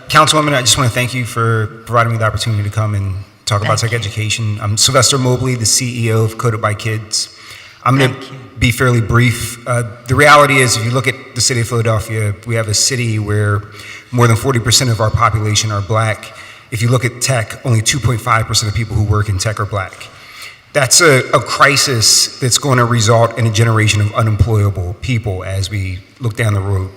Councilwoman, I just want to thank you for providing me the opportunity to come and talk about tech education. I'm Sylvester Mobley, the CEO of Coded by Kids. I'm going to be fairly brief. The reality is, if you look at the city of Philadelphia, we have a city where more than 40% of our population are black. If you look at tech, only 2.5% of people who work in tech are black. That's a crisis that's going to result in a generation of unemployable people as we look down the road.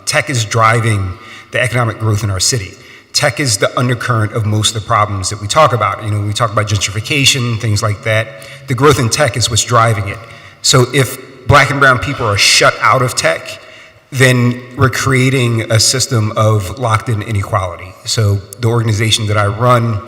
Tech is driving the economic growth in our city. Tech is the undercurrent of most of the problems that we talk about. You know, we talk about gentrification, things like that. The growth in tech is what's driving it. So if black and brown people are shut out of tech, then we're creating a system of locked-in inequality. So the organization that I run,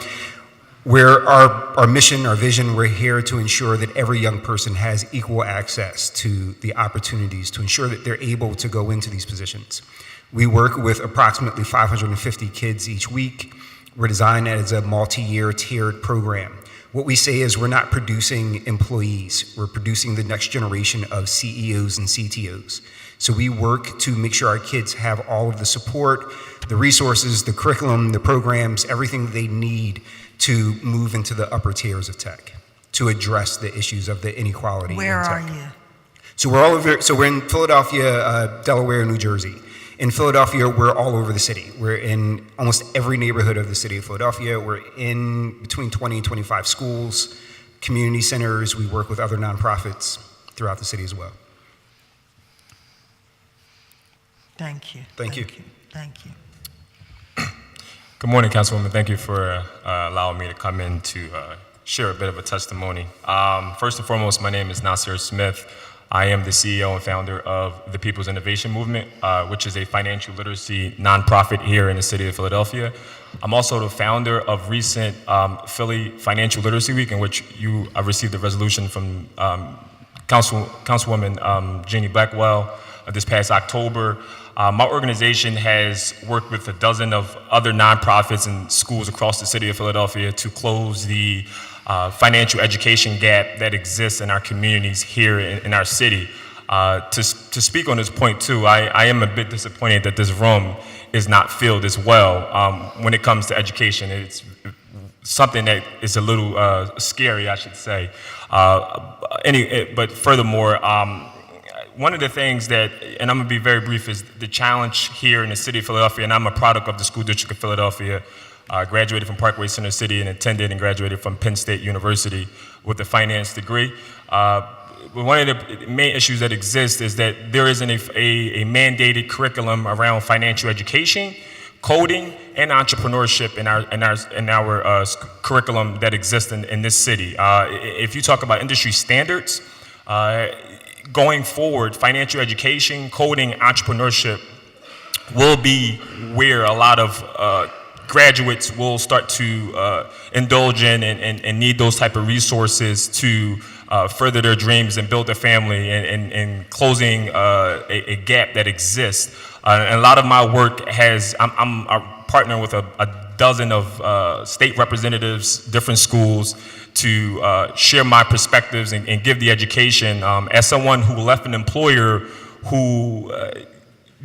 where our mission, our vision, we're here to ensure that every young person has equal access to the opportunities to ensure that they're able to go into these positions. We work with approximately 550 kids each week. We're designed as a multi-year tiered program. What we say is we're not producing employees, we're producing the next generation of CEOs and CTOs. So we work to make sure our kids have all of the support, the resources, the curriculum, the programs, everything they need to move into the upper tiers of tech, to address the issues of the inequality in tech. Where are you? So we're all over, so we're in Philadelphia, Delaware, New Jersey. In Philadelphia, we're all over the city. We're in almost every neighborhood of the city of Philadelphia. We're in between 20 and 25 schools, community centers. We work with other nonprofits throughout the city as well. Thank you. Thank you. Thank you. Good morning, Councilwoman. Thank you for allowing me to come in to share a bit of a testimony. First and foremost, my name is Nasir Smith. I am the CEO and founder of the People's Innovation Movement, which is a financial literacy nonprofit here in the city of Philadelphia. I'm also the founder of recent Philly Financial Literacy Week, in which you received a resolution from Councilwoman Jannie Blackwell this past October. My organization has worked with a dozen of other nonprofits and schools across the city of Philadelphia to close the financial education gap that exists in our communities here in our city. To speak on this point too, I am a bit disappointed that this room is not filled as well when it comes to education. It's something that is a little scary, I should say. But furthermore, one of the things that, and I'm gonna be very brief, is the challenge here in the city of Philadelphia, and I'm a product of the School District of Philadelphia. Graduated from Parkway Center City and attended and graduated from Penn State University with a finance degree. One of the main issues that exist is that there isn't a mandated curriculum around financial education, coding, and entrepreneurship in our curriculum that exists in this city. If you talk about industry standards, going forward, financial education, coding, entrepreneurship will be where a lot of graduates will start to indulge in and need those type of resources to further their dreams and build a family and closing a gap that exists. And a lot of my work I'm a partner with a dozen of state representatives, different schools, to share my perspectives and give the education. As someone who left an employer who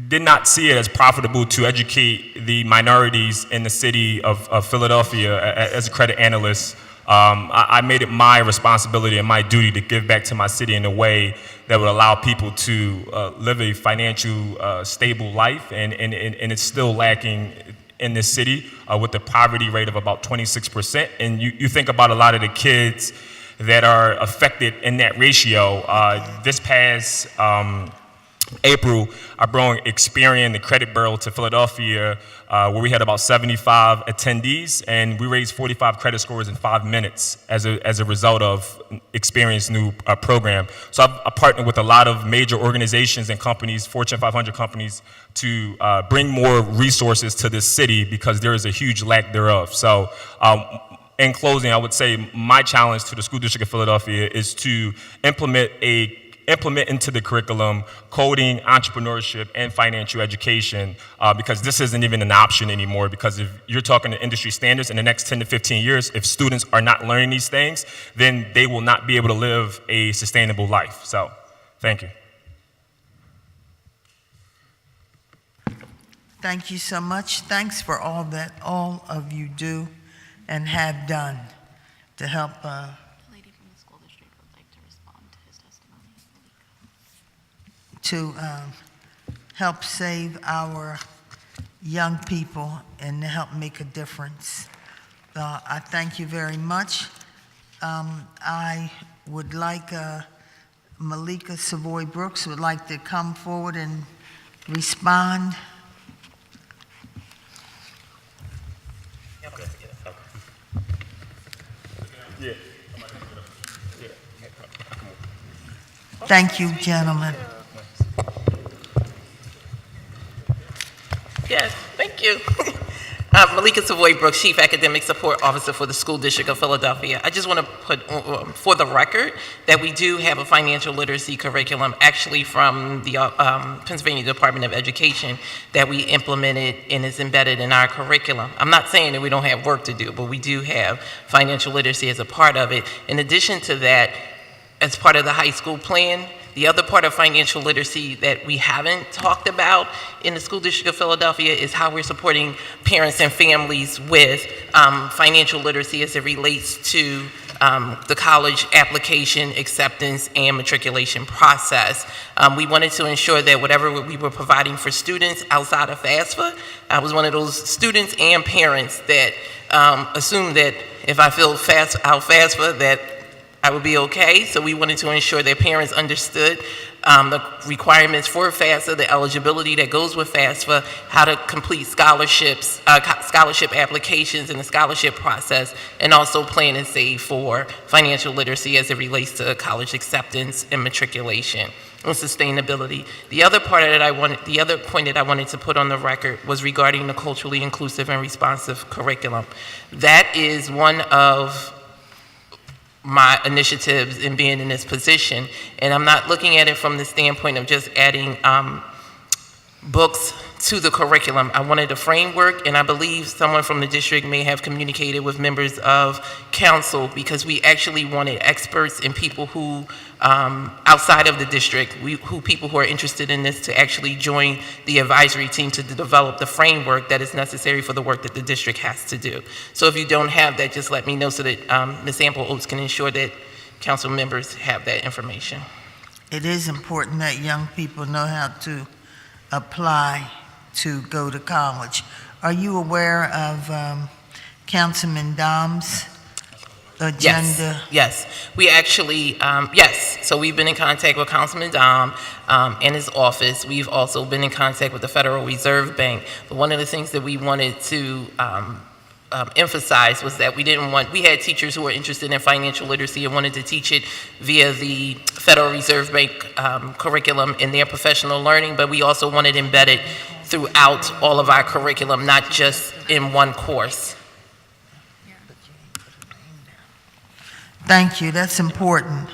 did not see it as profitable to educate the minorities in the city of Philadelphia as a credit analyst, I made it my responsibility and my duty to give back to my city in a way that would allow people to live a financial stable life, and it's still lacking in this city with the poverty rate of about 26%. And you think about a lot of the kids that are affected in that ratio. This past April, I brought Experian, the credit bureau, to Philadelphia, where we had about 75 attendees, and we raised 45 credit scores in 5 minutes as a result of Experian's new program. So I've partnered with a lot of major organizations and companies, Fortune 500 companies, to bring more resources to this city because there is a huge lack thereof. So in closing, I would say my challenge to the School District of Philadelphia is to implement into the curriculum coding, entrepreneurship, and financial education, because this isn't even an option anymore. Because if you're talking to industry standards in the next 10 to 15 years, if students are not learning these things, then they will not be able to live a sustainable life. So, thank you. Thank you so much. Thanks for all that all of you do and have done to help help save our young people and to help make a difference. I thank you very much. I would like Malika Savoy Brooks would like to come forward and respond. Thank you, gentlemen. Yes, thank you. Malika Savoy Brooks, Chief Academic Support Officer for the School District of Philadelphia. I just want to put for the record that we do have a financial literacy curriculum actually from the Pennsylvania Department of Education that we implemented and is embedded in our curriculum. I'm not saying that we don't have work to do, but we do have financial literacy as a part of it. In addition to that, as part of the high school plan, the other part of financial literacy that we haven't talked about in the School District of Philadelphia is how we're supporting parents and families with financial literacy as it relates to the college application, acceptance, and matriculation process. We wanted to ensure that whatever we were providing for students outside of FAFSA, I was one of those students and parents that assumed that if I filled out FAFSA that I would be okay. So we wanted to ensure that parents understood the requirements for FAFSA, the eligibility that goes with FAFSA, how to complete scholarships, scholarship applications in the scholarship process, and also plan and save for financial literacy as it relates to college acceptance and matriculation and sustainability. The other point that I wanted to put on the record was regarding the culturally inclusive and responsive curriculum. That is one of my initiatives in being in this position, and I'm not looking at it from the standpoint of just adding books to the curriculum. I wanted a framework, and I believe someone from the district may have communicated with members of council, because we actually wanted experts and people who, outside of the district, people who are interested in this, to actually join the advisory team to develop the framework that is necessary for the work that the district has to do. So if you don't have that, just let me know so that Ms. Ample Oates can ensure that council members have that information. It is important that young people know how to apply to go to college. Are you aware of Councilman Dom's agenda? Yes. We actually, yes. So we've been in contact with Councilman Dom and his office. We've also been in contact with the Federal Reserve Bank. But one of the things that we wanted to emphasize was that we had teachers who were interested in financial literacy and wanted to teach it via the Federal Reserve Bank curriculum in their professional learning, but we also wanted embedded throughout all of our curriculum, not just in one course. Thank you, that's important.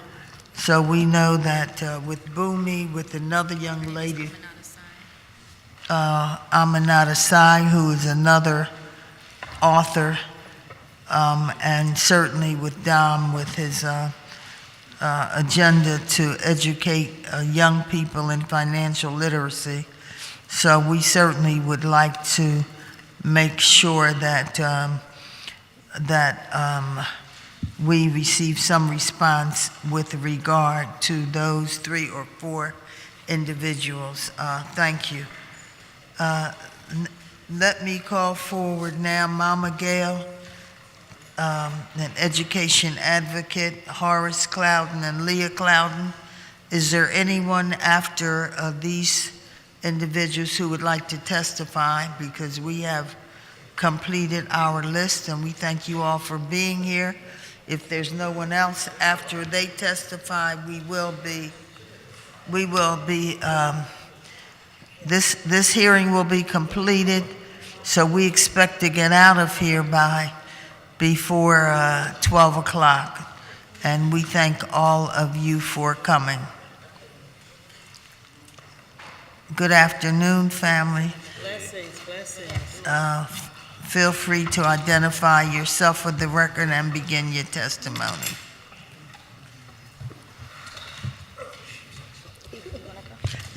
So we know that with Boomy, with another young lady, Aminata Sai, who is another author, and certainly with Dom, with his agenda to educate young people in financial literacy. So we certainly would like to make sure that we receive some response with regard to those 3 or 4 individuals. Thank you. Let me call forward now Mama Gail, an education advocate, Horace Clouden and Leah Clouden. Is there anyone after these individuals who would like to testify? Because we have completed our list, and we thank you all for being here. If there's no one else after they testify, this hearing will be completed. So we expect to get out of here before 12 o'clock. And we thank all of you for coming. Good afternoon, family. Blessings. Feel free to identify yourself for the record and begin your testimony.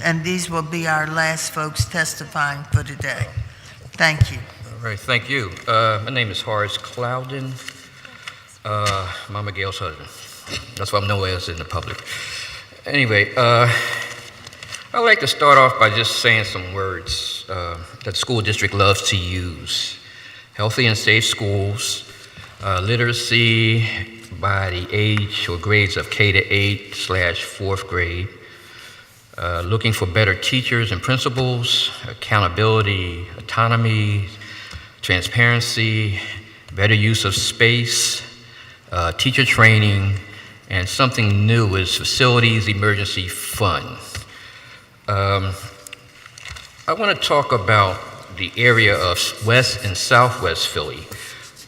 And these will be our last folks testifying for today. Thank you. All right, thank you. My name is Horace Clouden, Mama Gail's husband. That's why I'm nowhere else in the public. Anyway, I'd like to start off by just saying some words that the school district loves to use. Healthy and safe schools, literacy by the age or grades of K-8/4th grade, looking for better teachers and principals, accountability, autonomy, transparency, better use of space, teacher training, and something new is facilities emergency fund. I want to talk about the area of West and Southwest Philly,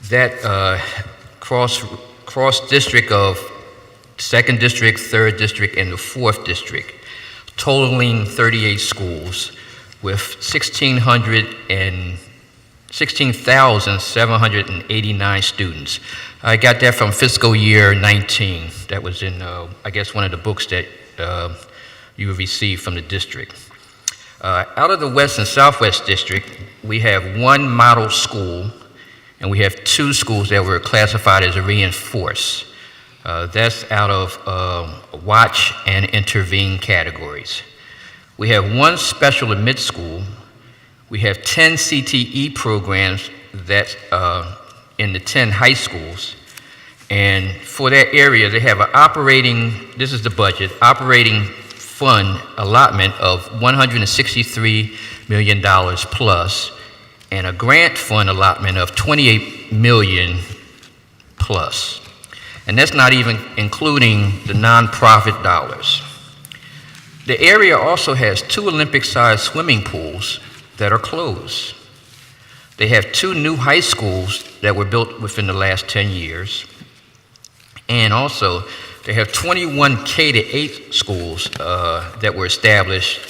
that cross district of 2nd District, 3rd District, and the 4th District, totaling 38 schools with 16,789 students. I got that from fiscal year 19. That was in, I guess, one of the books that you received from the district. Out of the West and Southwest District, we have 1 model school, and we have 2 schools that were classified as a reinforced. That's out of watch and intervene categories. We have 1 special admit school. We have 10 CTE programs that's in the 10 high schools. And for that area, they have an operating, this is the budget, operating fund allotment of $163 million plus, and a grant fund allotment of $28 million plus. And that's not even including the nonprofit dollars. The area also has 2 Olympic-sized swimming pools that are closed. They have 2 new high schools that were built within the last 10 years. And also, they have 21 K-8 schools that were established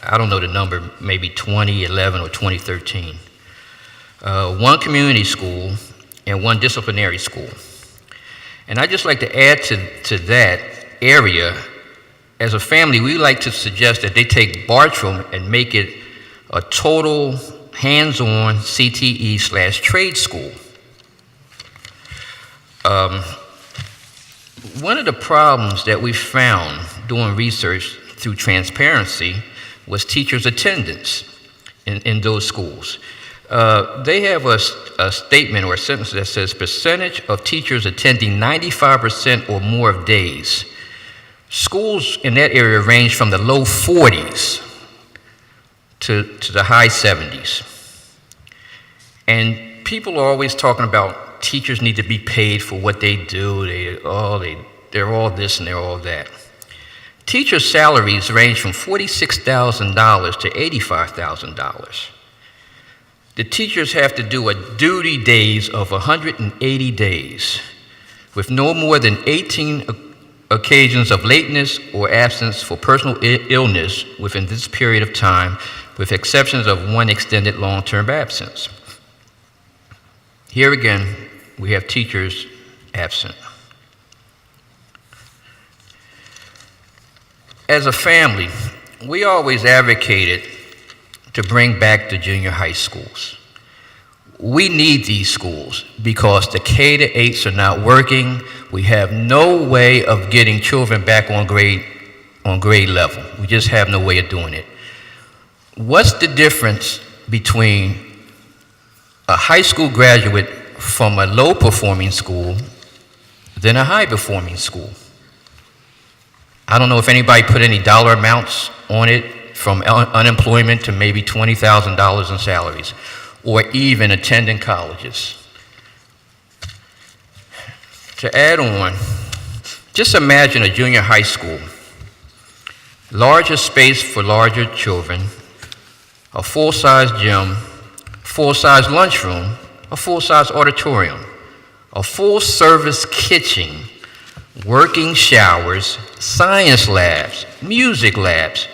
I don't know the number, maybe 2011 or 2013. One community school and one disciplinary school. And I'd just like to add to that area, as a family, we like to suggest that they take Bartram and make it a total hands-on CTE/trade school. One of the problems that we found doing research through transparency was teachers' attendance in those schools. They have a statement or a sentence that says percentage of teachers attending 95% or more of days. Schools in that area range from the low 40s to the high 70s. And people are always talking about teachers need to be paid for what they do. They're all this and they're all that. Teachers' salaries range from $46,000 to $85,000. The teachers have to do a duty days of 180 days with no more than 18 occasions of lateness or absence for personal illness within this period of time, with exceptions of one extended long-term absence. Here again, we have teachers absent. As a family, we always advocated to bring back the junior high schools. We need these schools because the K-8s are not working. We have no way of getting children back on grade level. We just have no way of doing it. What's the difference between a high school graduate from a low-performing school than a high-performing school? I don't know if anybody put any dollar amounts on it, from unemployment to maybe $20,000 in salaries, or even attending colleges. To add on, just imagine a junior high school, larger space for larger children, a full-size gym, full-size lunchroom, a full-size auditorium, a full-service kitchen, working showers, science labs, music labs.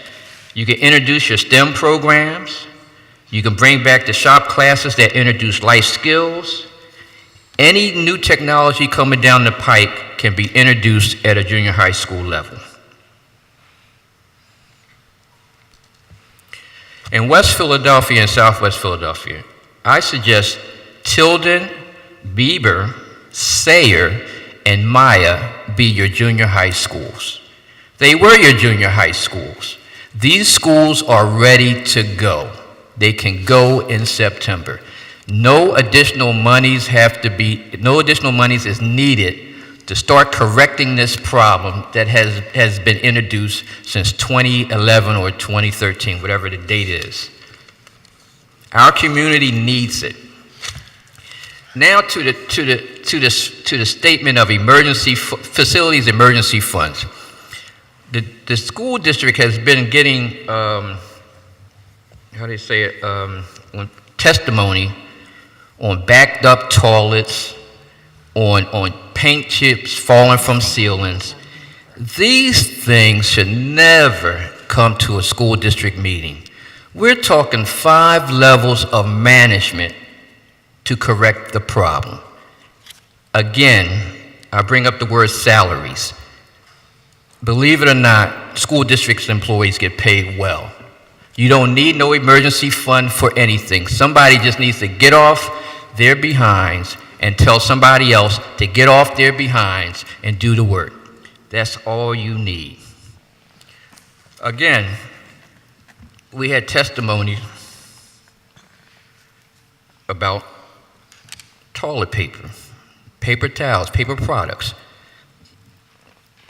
You can introduce your STEM programs. You can bring back the shop classes that introduce life skills. Any new technology coming down the pike can be introduced at a junior high school level. In West Philadelphia and Southwest Philadelphia, I suggest Tilden, Bieber, Sayre, and Maya be your junior high schools. They were your junior high schools. These schools are ready to go. They can go in September. No additional monies is needed to start correcting this problem that has been introduced since 2011 or 2013, whatever the date is. Our community needs it. Now to the statement of facilities emergency funds. The school district has been getting, testimony on backed up toilets, on paint chips falling from ceilings. These things should never come to a school district meeting. We're talking 5 levels of management to correct the problem. Again, I bring up the word salaries. Believe it or not, school districts employees get paid well. You don't need no emergency fund for anything. Somebody just needs to get off their behinds and tell somebody else to get off their behinds and do the work. That's all you need. Again, we had testimony about toilet paper, paper towels, paper products.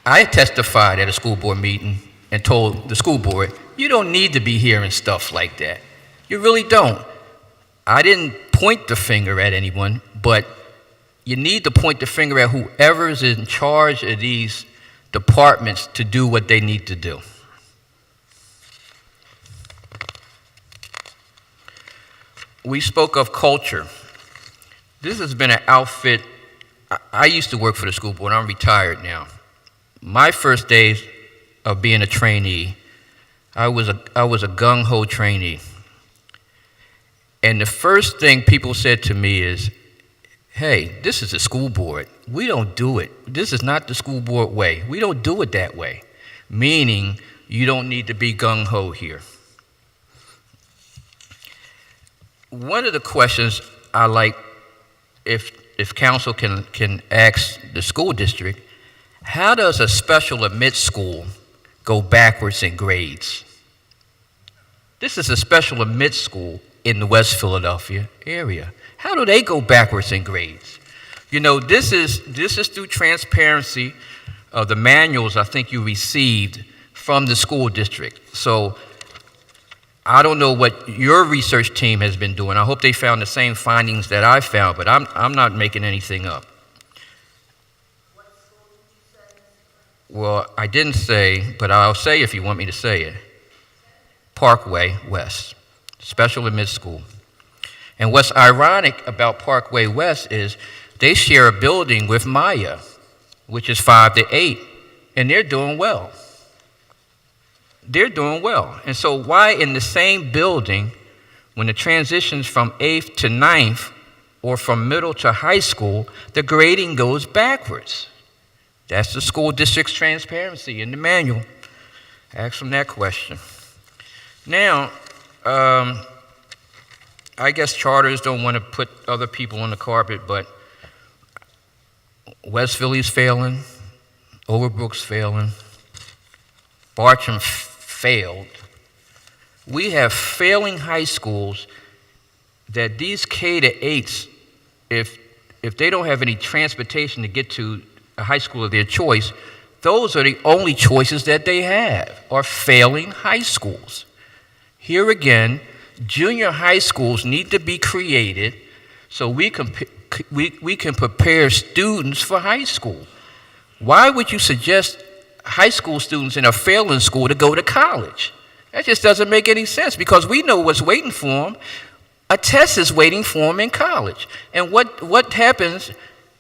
I testified at a school board meeting and told the school board, you don't need to be hearing stuff like that. You really don't. I didn't point the finger at anyone, but you need to point the finger at whoever is in charge of these departments to do what they need to do. We spoke of culture. This has been an outfit. I used to work for the school board. I'm retired now. My first days of being a trainee, I was a gung-ho trainee. And the first thing people said to me is, hey, this is the school board. We don't do it. This is not the school board way. We don't do it that way. Meaning, you don't need to be gung-ho here. One of the questions I like, if council can ask the school district, how does a special admit school go backwards in grades? This is a special admit school in the West Philadelphia area. How do they go backwards in grades? You know, this is through transparency of the manuals I think you received from the school district. So I don't know what your research team has been doing. I hope they found the same findings that I found, but I'm not making anything up. Well, I didn't say, but I'll say if you want me to say it. Parkway West, special admit school. And what's ironic about Parkway West is they share a building with Maya, which is 5 to 8, and they're doing well. They're doing well. And so why in the same building, when it transitions from 8th to 9th, or from middle to high school, the grading goes backwards? That's the school district's transparency in the manual. Ask them that question. Now, I guess charters don't want to put other people on the carpet, but West Philly's failing, Overbrook's failing, Bartram failed. We have failing high schools that these K to 8s, if they don't have any transportation to get to a high school of their choice, those are the only choices that they have, are failing high schools. Here again, junior high schools need to be created so we can prepare students for high school. Why would you suggest high school students in a failing school to go to college? That just doesn't make any sense, because we know what's waiting for them. A test is waiting for them in college. And what happens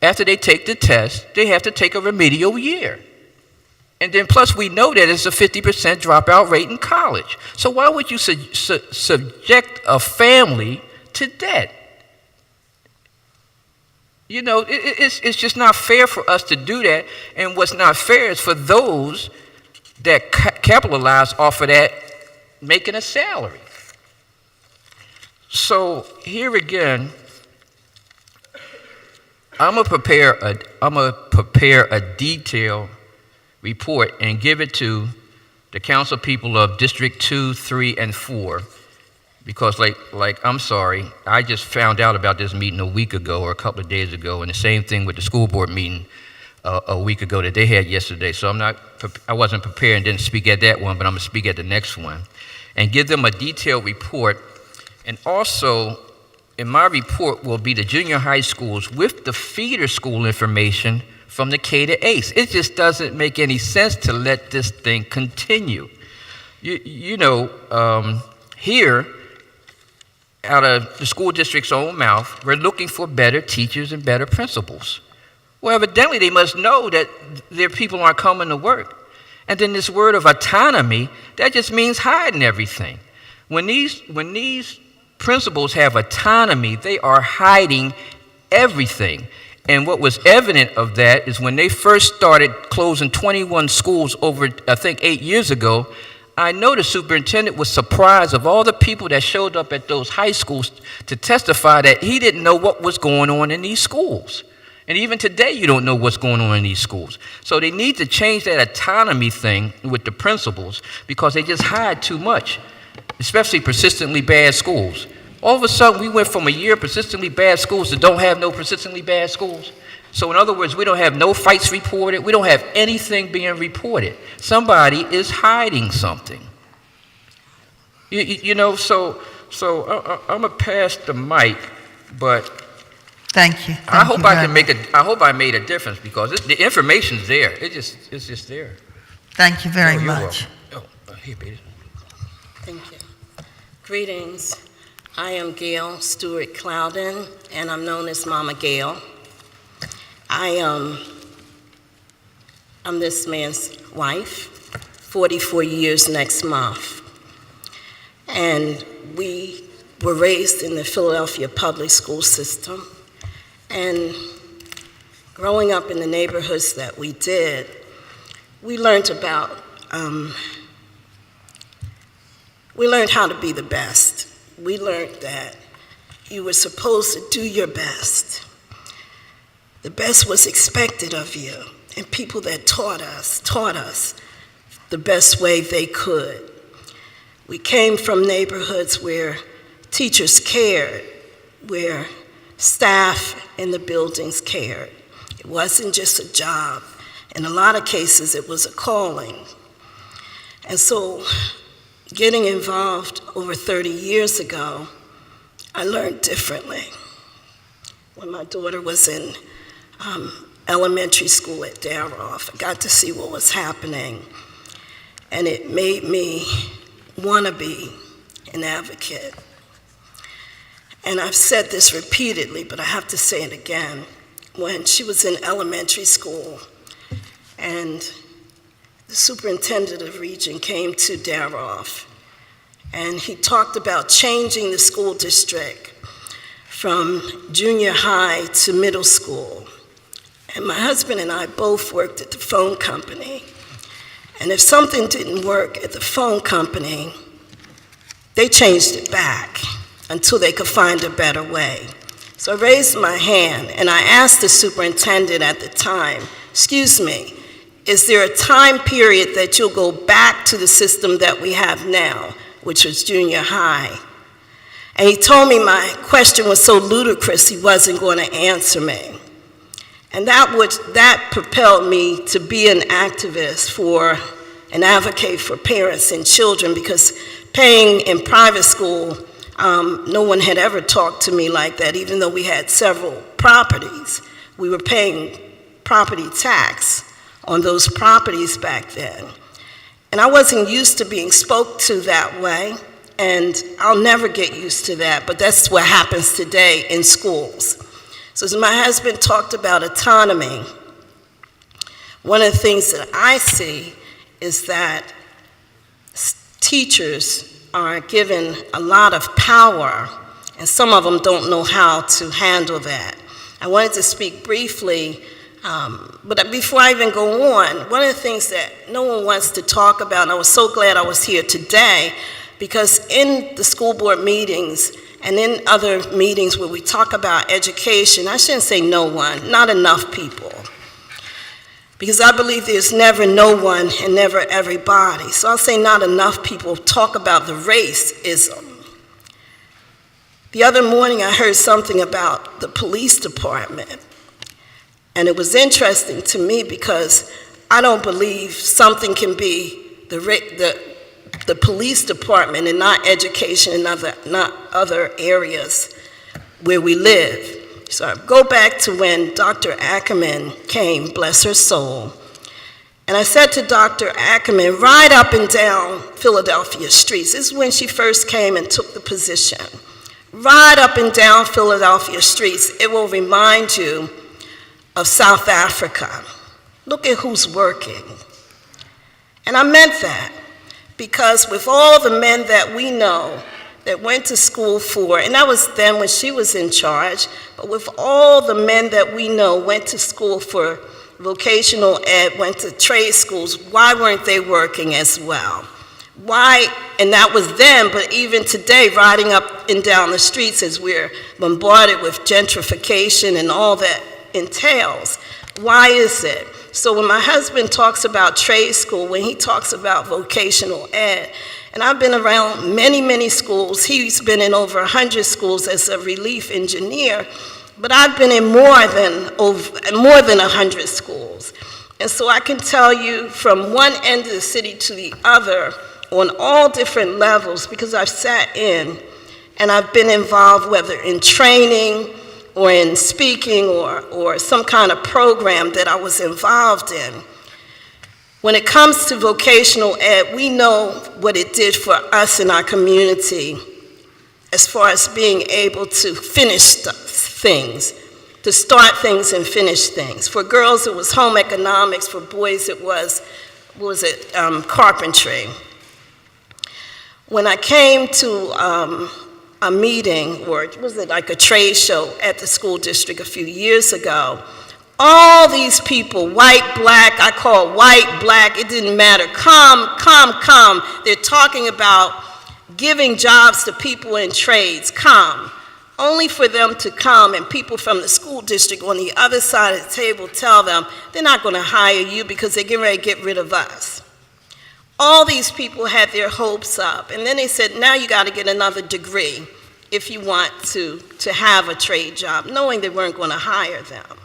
after they take the test? They have to take a remedial year. And then plus we know that it's a 50% dropout rate in college. So why would you subject a family to debt? You know, it's just not fair for us to do that. And what's not fair is for those that capitalize off of that making a salary. So here again, I'm gonna prepare a detailed report and give it to the council people of District 2, 3, and 4, because I'm sorry, I just found out about this meeting a week ago or a couple of days ago, and the same thing with the school board meeting a week ago that they had yesterday. So I wasn't prepared and didn't speak at that one, but I'm gonna speak at the next one and give them a detailed report. And also in my report will be the junior high schools with the feeder school information from the K to 8s. It just doesn't make any sense to let this thing continue. Here, out of the school district's own mouth, we're looking for better teachers and better principals. Well, evidently they must know that their people aren't coming to work. And then this word of autonomy, that just means hiding everything. When these principals have autonomy, they are hiding everything. And what was evident of that is when they first started closing 21 schools over, I think, 8 years ago, I know the superintendent was surprised of all the people that showed up at those high schools to testify that he didn't know what was going on in these schools. And even today, you don't know what's going on in these schools. So they need to change that autonomy thing with the principals, because they just hide too much, especially persistently bad schools. All of a sudden, we went from a year of persistently bad schools to don't have no persistently bad schools. So in other words, we don't have no fights reported. We don't have anything being reported. Somebody is hiding something. So I'm going to pass the mic, but Thank you. I hope I made a difference, because the information's there. It's just there. Thank you very you're much. welcome. Here, Peter. Thank you. Greetings. I am Gail Stewart Clouden, and I'm known as Mama Gail. I'm this man's wife, 44 years next month. and we were raised in the Philadelphia public school system. And growing up in the neighborhoods that we did, we learned how to be the best. We learned that you were supposed to do your best. The best was expected of you, and people that taught us the best way they could. We came from neighborhoods where teachers cared, where staff in the buildings cared. It wasn't just a job. In a lot of cases, it was a calling. And so, getting involved over 30 years ago, I learned differently. When my daughter was in elementary school at Daroff, I got to see what was happening, and it made me want to be an advocate. And I've said this repeatedly, but I have to say it again. When she was in elementary school, and the superintendent of region came to Daroff, and he talked about changing the school district from junior high to middle school. And my husband and I both worked at the phone company. And if something didn't work at the phone company, they changed it back until they could find a better way. So I raised my hand and I asked the superintendent at the time, excuse me, is there a time period that you'll go back to the system that we have now, which was junior high? And he told me my question was so ludicrous he wasn't going to answer me. And that propelled me to be an activist an advocate for parents and children, because paying in private school, no one had ever talked to me like that, even though we had several properties. We were paying property tax on those properties back then. And I wasn't used to being spoke to that way, and I'll never get used to that, but that's what happens today in schools. So as my husband talked about autonomy, one of the things that I see is that teachers are given a lot of power, and some of them don't know how to handle that. I wanted to speak briefly, but before I even go on, one of the things that no one wants to talk about, and I was so glad I was here today, because in the school board meetings and in other meetings where we talk about education, I shouldn't say no one, not enough people. Because I believe there's never no one and never everybody. So I'll say not enough people talk about the racism. The other morning I heard something about the police department. And it was interesting to me because I don't believe something can be the police department and not education and not other areas where we live. So I go back to when Dr. Ackerman came, bless her soul, and I said to Dr. Ackerman, ride up and down Philadelphia streets. This is when she first came and took the position. Ride up and down Philadelphia streets. It will remind you of South Africa. Look at who's working. And I meant that, because with all the men that we know that went to school for, and that was then when she was in charge, but with all the men that we know went to school for vocational ed, went to trade schools, why weren't they working as well? Why, and that was then, but even today, riding up and down the streets as we're bombarded with gentrification and all that entails, why is it? So when my husband talks about trade school, when he talks about vocational ed, and I've been around many, many schools. He's been in over 100 schools as a relief engineer, but I've been in more than 100 schools. And so I can tell you from one end of the city to the other on all different levels, because I've sat in and I've been involved, whether in training or in speaking or some kind of program that I was involved in. When it comes to vocational ed, we know what it did for us in our community as far as being able to finish things, to start things and finish things. For girls, it was home economics. For boys, it was carpentry. When I came to a meeting, or was it like a trade show at the school district a few years ago, all these people, white, black, I call it white, black, it didn't matter, come. They're talking about giving jobs to people in trades, come. Only for them to come and people from the school district on the other side of the table tell them they're not going to hire you because they're getting ready to get rid of us. All these people had their hopes up, and then they said, now you got to get another degree if you want to have a trade job, knowing they weren't going to hire them.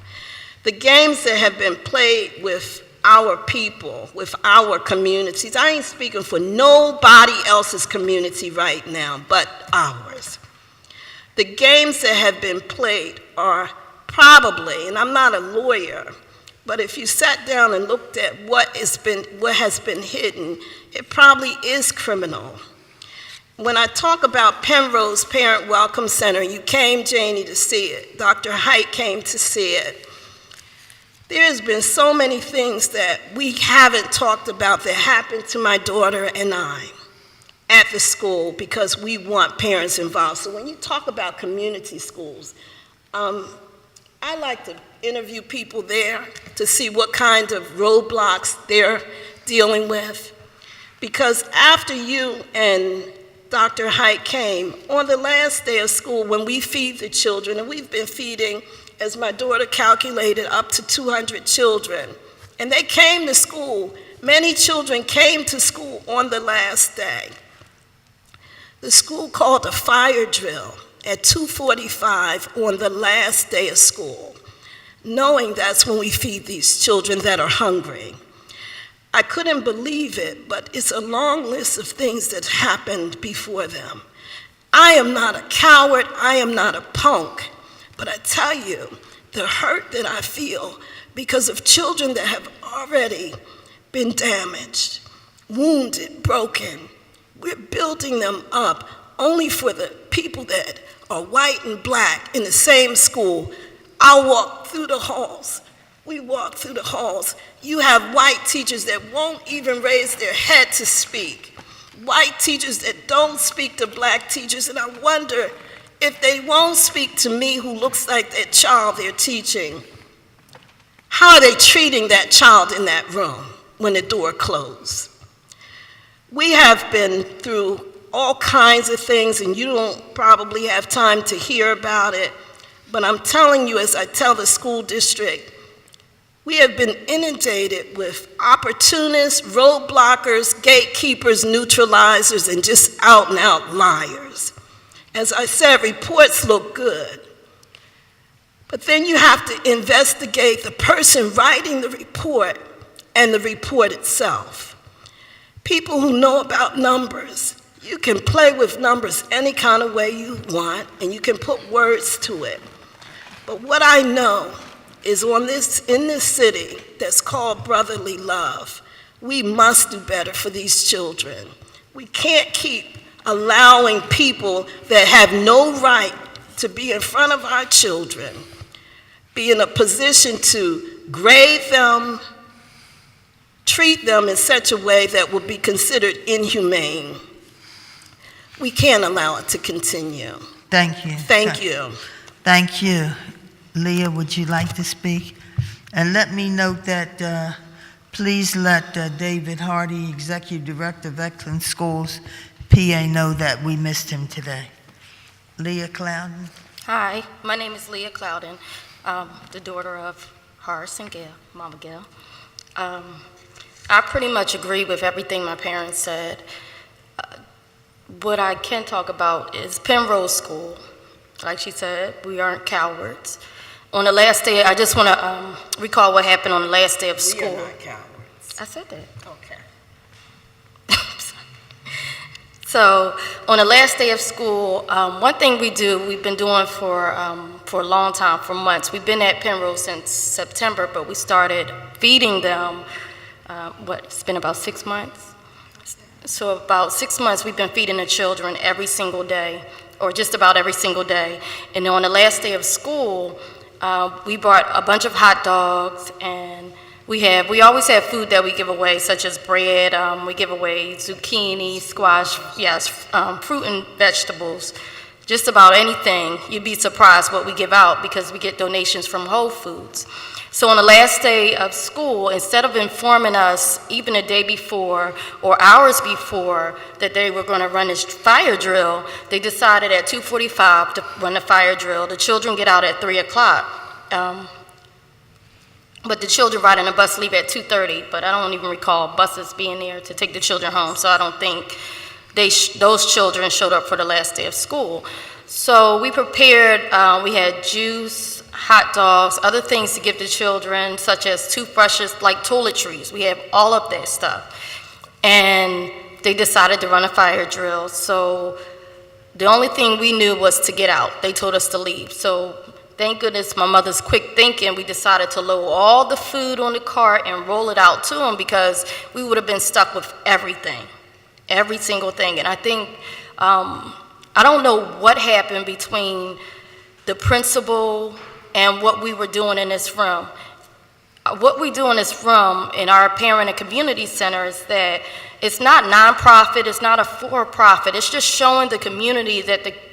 The games that have been played with our people, with our communities, I ain't speaking for nobody else's community right now but ours. The games that have been played are probably, and I'm not a lawyer, but if you sat down and looked at what has been hidden, it probably is criminal. When I talk about Penrose Parent Welcome Center, you came, Jannie, to see it. Dr. Height came to see it. There's been so many things that we haven't talked about that happened to my daughter and I at the school because we want parents involved. So when you talk about community schools, I like to interview people there to see what kind of roadblocks they're dealing with. Because after you and Dr. Height came, on the last day of school when we feed the children, and we've been feeding, as my daughter calculated, up to 200 children, and they came to school. Many children came to school on the last day. The school called a fire drill at 2:45 on the last day of school, knowing that's when we feed these children that are hungry. I couldn't believe it, but it's a long list of things that happened before them. I am not a coward, I am not a punk, but I tell you, the hurt that I feel because of children that have already been damaged, wounded, broken, we're building them up only for the people that are white and black in the same school. I walk through the halls. We walk through the halls. You have white teachers that won't even raise their head to speak. White teachers that don't speak to black teachers, and I wonder if they won't speak to me who looks like that child they're teaching, how are they treating that child in that room when the door closed? We have been through all kinds of things, and you don't probably have time to hear about it, but I'm telling you, as I tell the school district, we have been inundated with opportunists, roadblockers, gatekeepers, neutralizers, and just out and out liars. As I said, reports look good, but then you have to investigate the person writing the report and the report itself. People who know about numbers, you can play with numbers any kind of way you want, and you can put words to it. But what I know is in this city that's called brotherly love, we must do better for these children. We can't keep allowing people that have no right to be in front of our children, be in a position to grade them, treat them in such a way that will be considered inhumane. We can't allow it to continue. Thank you. Thank you. Thank you. Leah, would you like to speak? And let me note that please let David Hardy, Executive Director of Excellent Schools, PA, know that we missed him today. Leah Clouden. Hi, my name is Leah Clouden, the daughter of Horace and Gail, Mama Gail. I pretty much agree with everything my parents said. What I can talk about is Penrose School. Like she said, we aren't cowards. On the last day, I just want to recall what happened on the last day of school. We are not cowards. I said that. Okay. So on the last day of school, one thing we've been doing for a long time, for months. We've been at Penrose since September, but we started feeding them, it's been about 6 months? So about 6 months, we've been feeding the children every single day, or just about every single day. And on the last day of school, we brought a bunch of hot dogs and We always have food that we give away, such as bread. We give away zucchini, squash, yes, fruit and vegetables. Just about anything. You'd be surprised what we give out because we get donations from Whole Foods. So on the last day of school, instead of informing us even a day before or hours before that they were going to run this fire drill, they decided at 2:45 to run the fire drill. The children get out at 3 o'clock. But the children riding the bus leave at 2:30, but I don't even recall buses being there to take the children home, so I don't think those children showed up for the last day of school. So we prepared, we had juice, hot dogs, other things to give the children, such as toothbrushes, like toiletries. We have all of that stuff. And they decided to run a fire drill. So the only thing we knew was to get out. They told us to leave. So thank goodness my mother's quick thinking, we decided to load all the food on the cart and roll it out to them because we would have been stuck with everything. Every single thing. And I think, I don't know what happened between the principal and what we were doing in this room. What we do in this room in our parent and community center is that it's not nonprofit, it's not a for-profit, it's just showing the community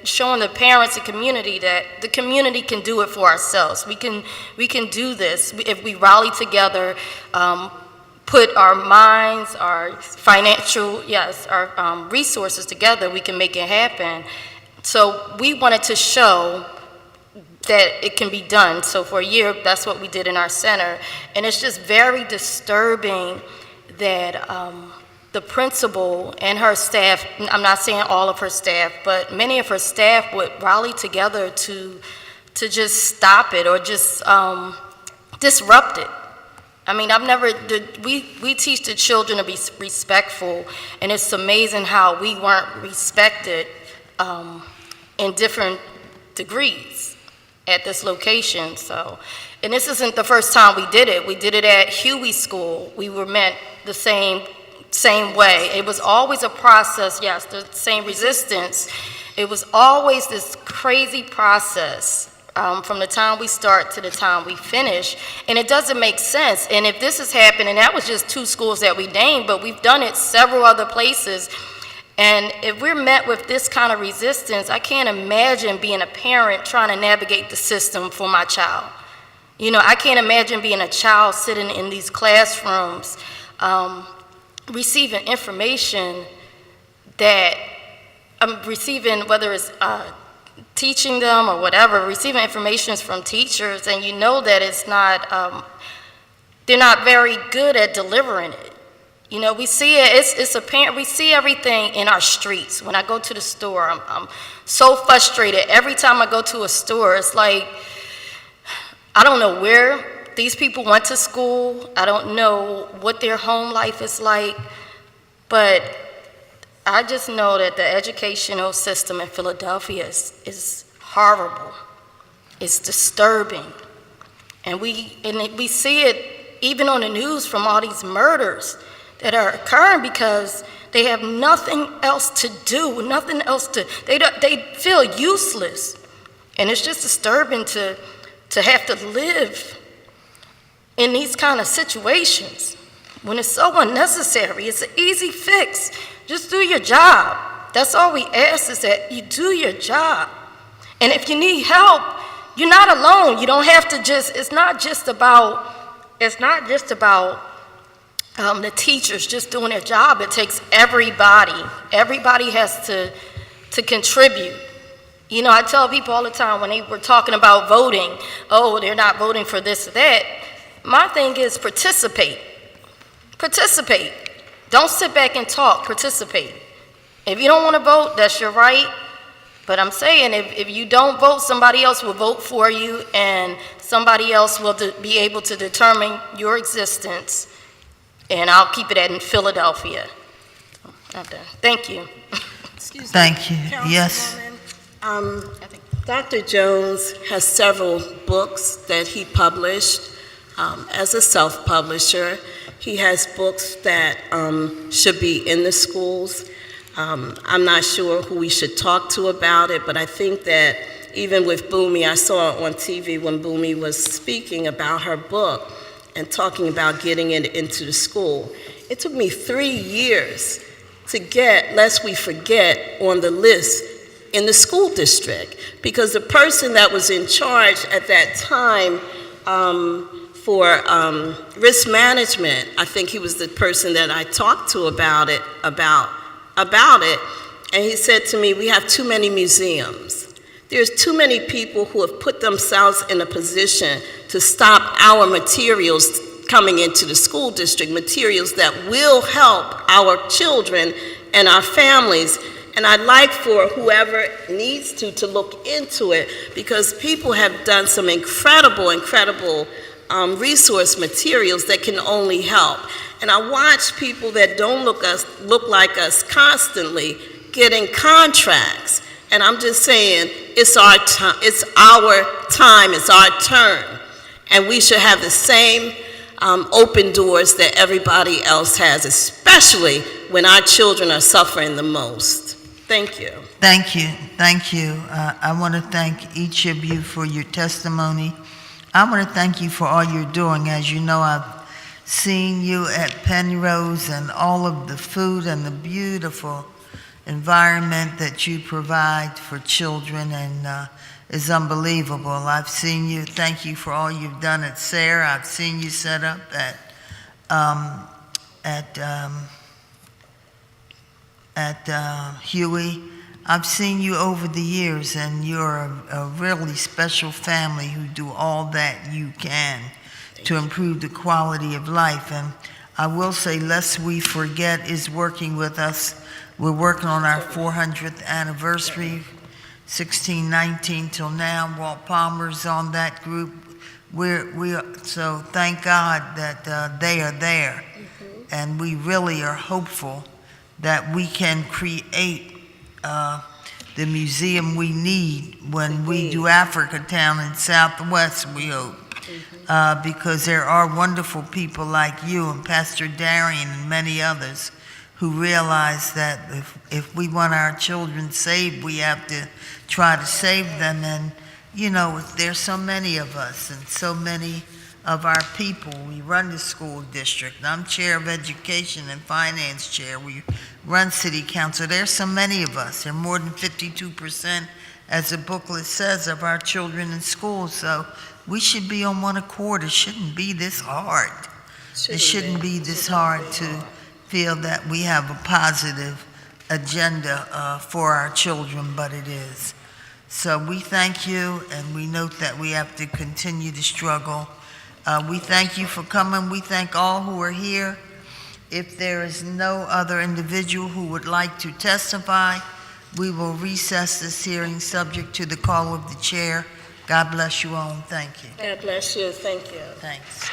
showing the parents and community that the community can do it for ourselves. We can do this if we rally together, put our minds, our financial, our resources together, we can make it happen. So we wanted to show that it can be done. So for a year, that's what we did in our center. And it's just very disturbing that the principal and her staff, I'm not saying all of her staff, but many of her staff would rally together to just stop it or just disrupt it. I mean, we teach the children to be respectful, and it's amazing how we weren't respected in different degrees at this location. So, and this isn't the first time we did it. We did it at Huey School. We were met the same way. It was always a process, yes, the same resistance. It was always this crazy process. From the time we start to the time we finish, and it doesn't make sense. And if this is happening, that was just 2 schools that we named, but we've done it several other places. And if we're met with this kind of resistance, I can't imagine being a parent trying to navigate the system for my child. You know, I can't imagine being a child sitting in these classrooms, receiving information that I'm receiving, whether it's teaching them or whatever, receiving information from teachers, and you know that it's not, they're not very good at delivering it. You know, we see it, it's apparent, we see everything in our streets. When I go to the store, I'm so frustrated. Every time I go to a store, it's like, I don't know where these people went to school. I don't know what their home life is like, but I just know that the educational system in Philadelphia is horrible. It's disturbing. And we see it even on the news from all these murders that are occurring because they have nothing else to do, nothing else to, they feel useless. And it's just disturbing to have to live in these kind of situations when it's so unnecessary. It's an easy fix. Just do your job. That's all we ask, is that you do your job. And if you need help, you're not alone. You don't have to just, it's not just about the teachers just doing their job. It takes everybody. Everybody has to contribute. You know, I tell people all the time when they were talking about voting, oh, they're not voting for this or that. My thing is participate. Participate. Don't sit back and talk, participate. If you don't want to vote, that's your right. But I'm saying if you don't vote, somebody else will vote for you, and somebody else will be able to determine your existence. And I'll keep it in Philadelphia. So, I'm done. Thank you. Thank you. Yes. Dr. Jones has several books that he published as a self-publisher. He has books that should be in the schools. I'm not sure who we should talk to about it, but I think that even with Boomy, I saw it on TV when Boomy was speaking about her book, and talking about getting it into the school. It took me 3 years to get, lest we forget, on the list in the school district, because the person that was in charge at that time for risk management, I think he was the person that I talked to about it, and he said to me, we have too many museums. There's too many people who have put themselves in a position to stop our materials coming into the school district, materials that will help our children and our families. And I'd like for whoever needs to look into it, because people have done some incredible resource materials that can only help. And I watch people that don't look like us constantly getting contracts. And I'm just saying, it's our time, it's our turn. And we should have the same open doors that everybody else has, especially when our children are suffering the most. Thank you. Thank you. Thank you. I want to thank each of you for your testimony. I want to thank you for all you're doing. As you know, I've seen you at Penrose and all of the food and the beautiful environment that you provide for children, and is unbelievable. I've seen you. Thank you for all you've done at Sarah. I've seen you set up at Huey. I've seen you over the years, and you're a really special family who do all that you can to improve the quality of life. And I will say, lest we forget, is working with us. We're working on our 400th anniversary, 1619 till now. Walt Palmer's on that group. So thank God that they are there. And we really are hopeful that we can create the museum we need when we do Africa Town in Southwest, we hope. Because there are wonderful people like you and Pastor Darian and many others who realize that if we want our children saved, we have to try to save them. And, you know, there's so many of us and so many of our people. We run the school district. I'm chair of education and finance chair. We run city council. There's so many of us. There are more than 52%, as the booklet says, of our children in school. So we should be on one accord. It shouldn't be this hard. It shouldn't be this hard to feel that we have a positive agenda for our children, but it is. So we thank you, and we note that we have to continue to struggle. We thank you for coming. We thank all who are here. If there is no other individual who would like to testify, we will recess this hearing subject to the call of the chair. God bless you all, and thank you. God bless you. Thank you. Thanks.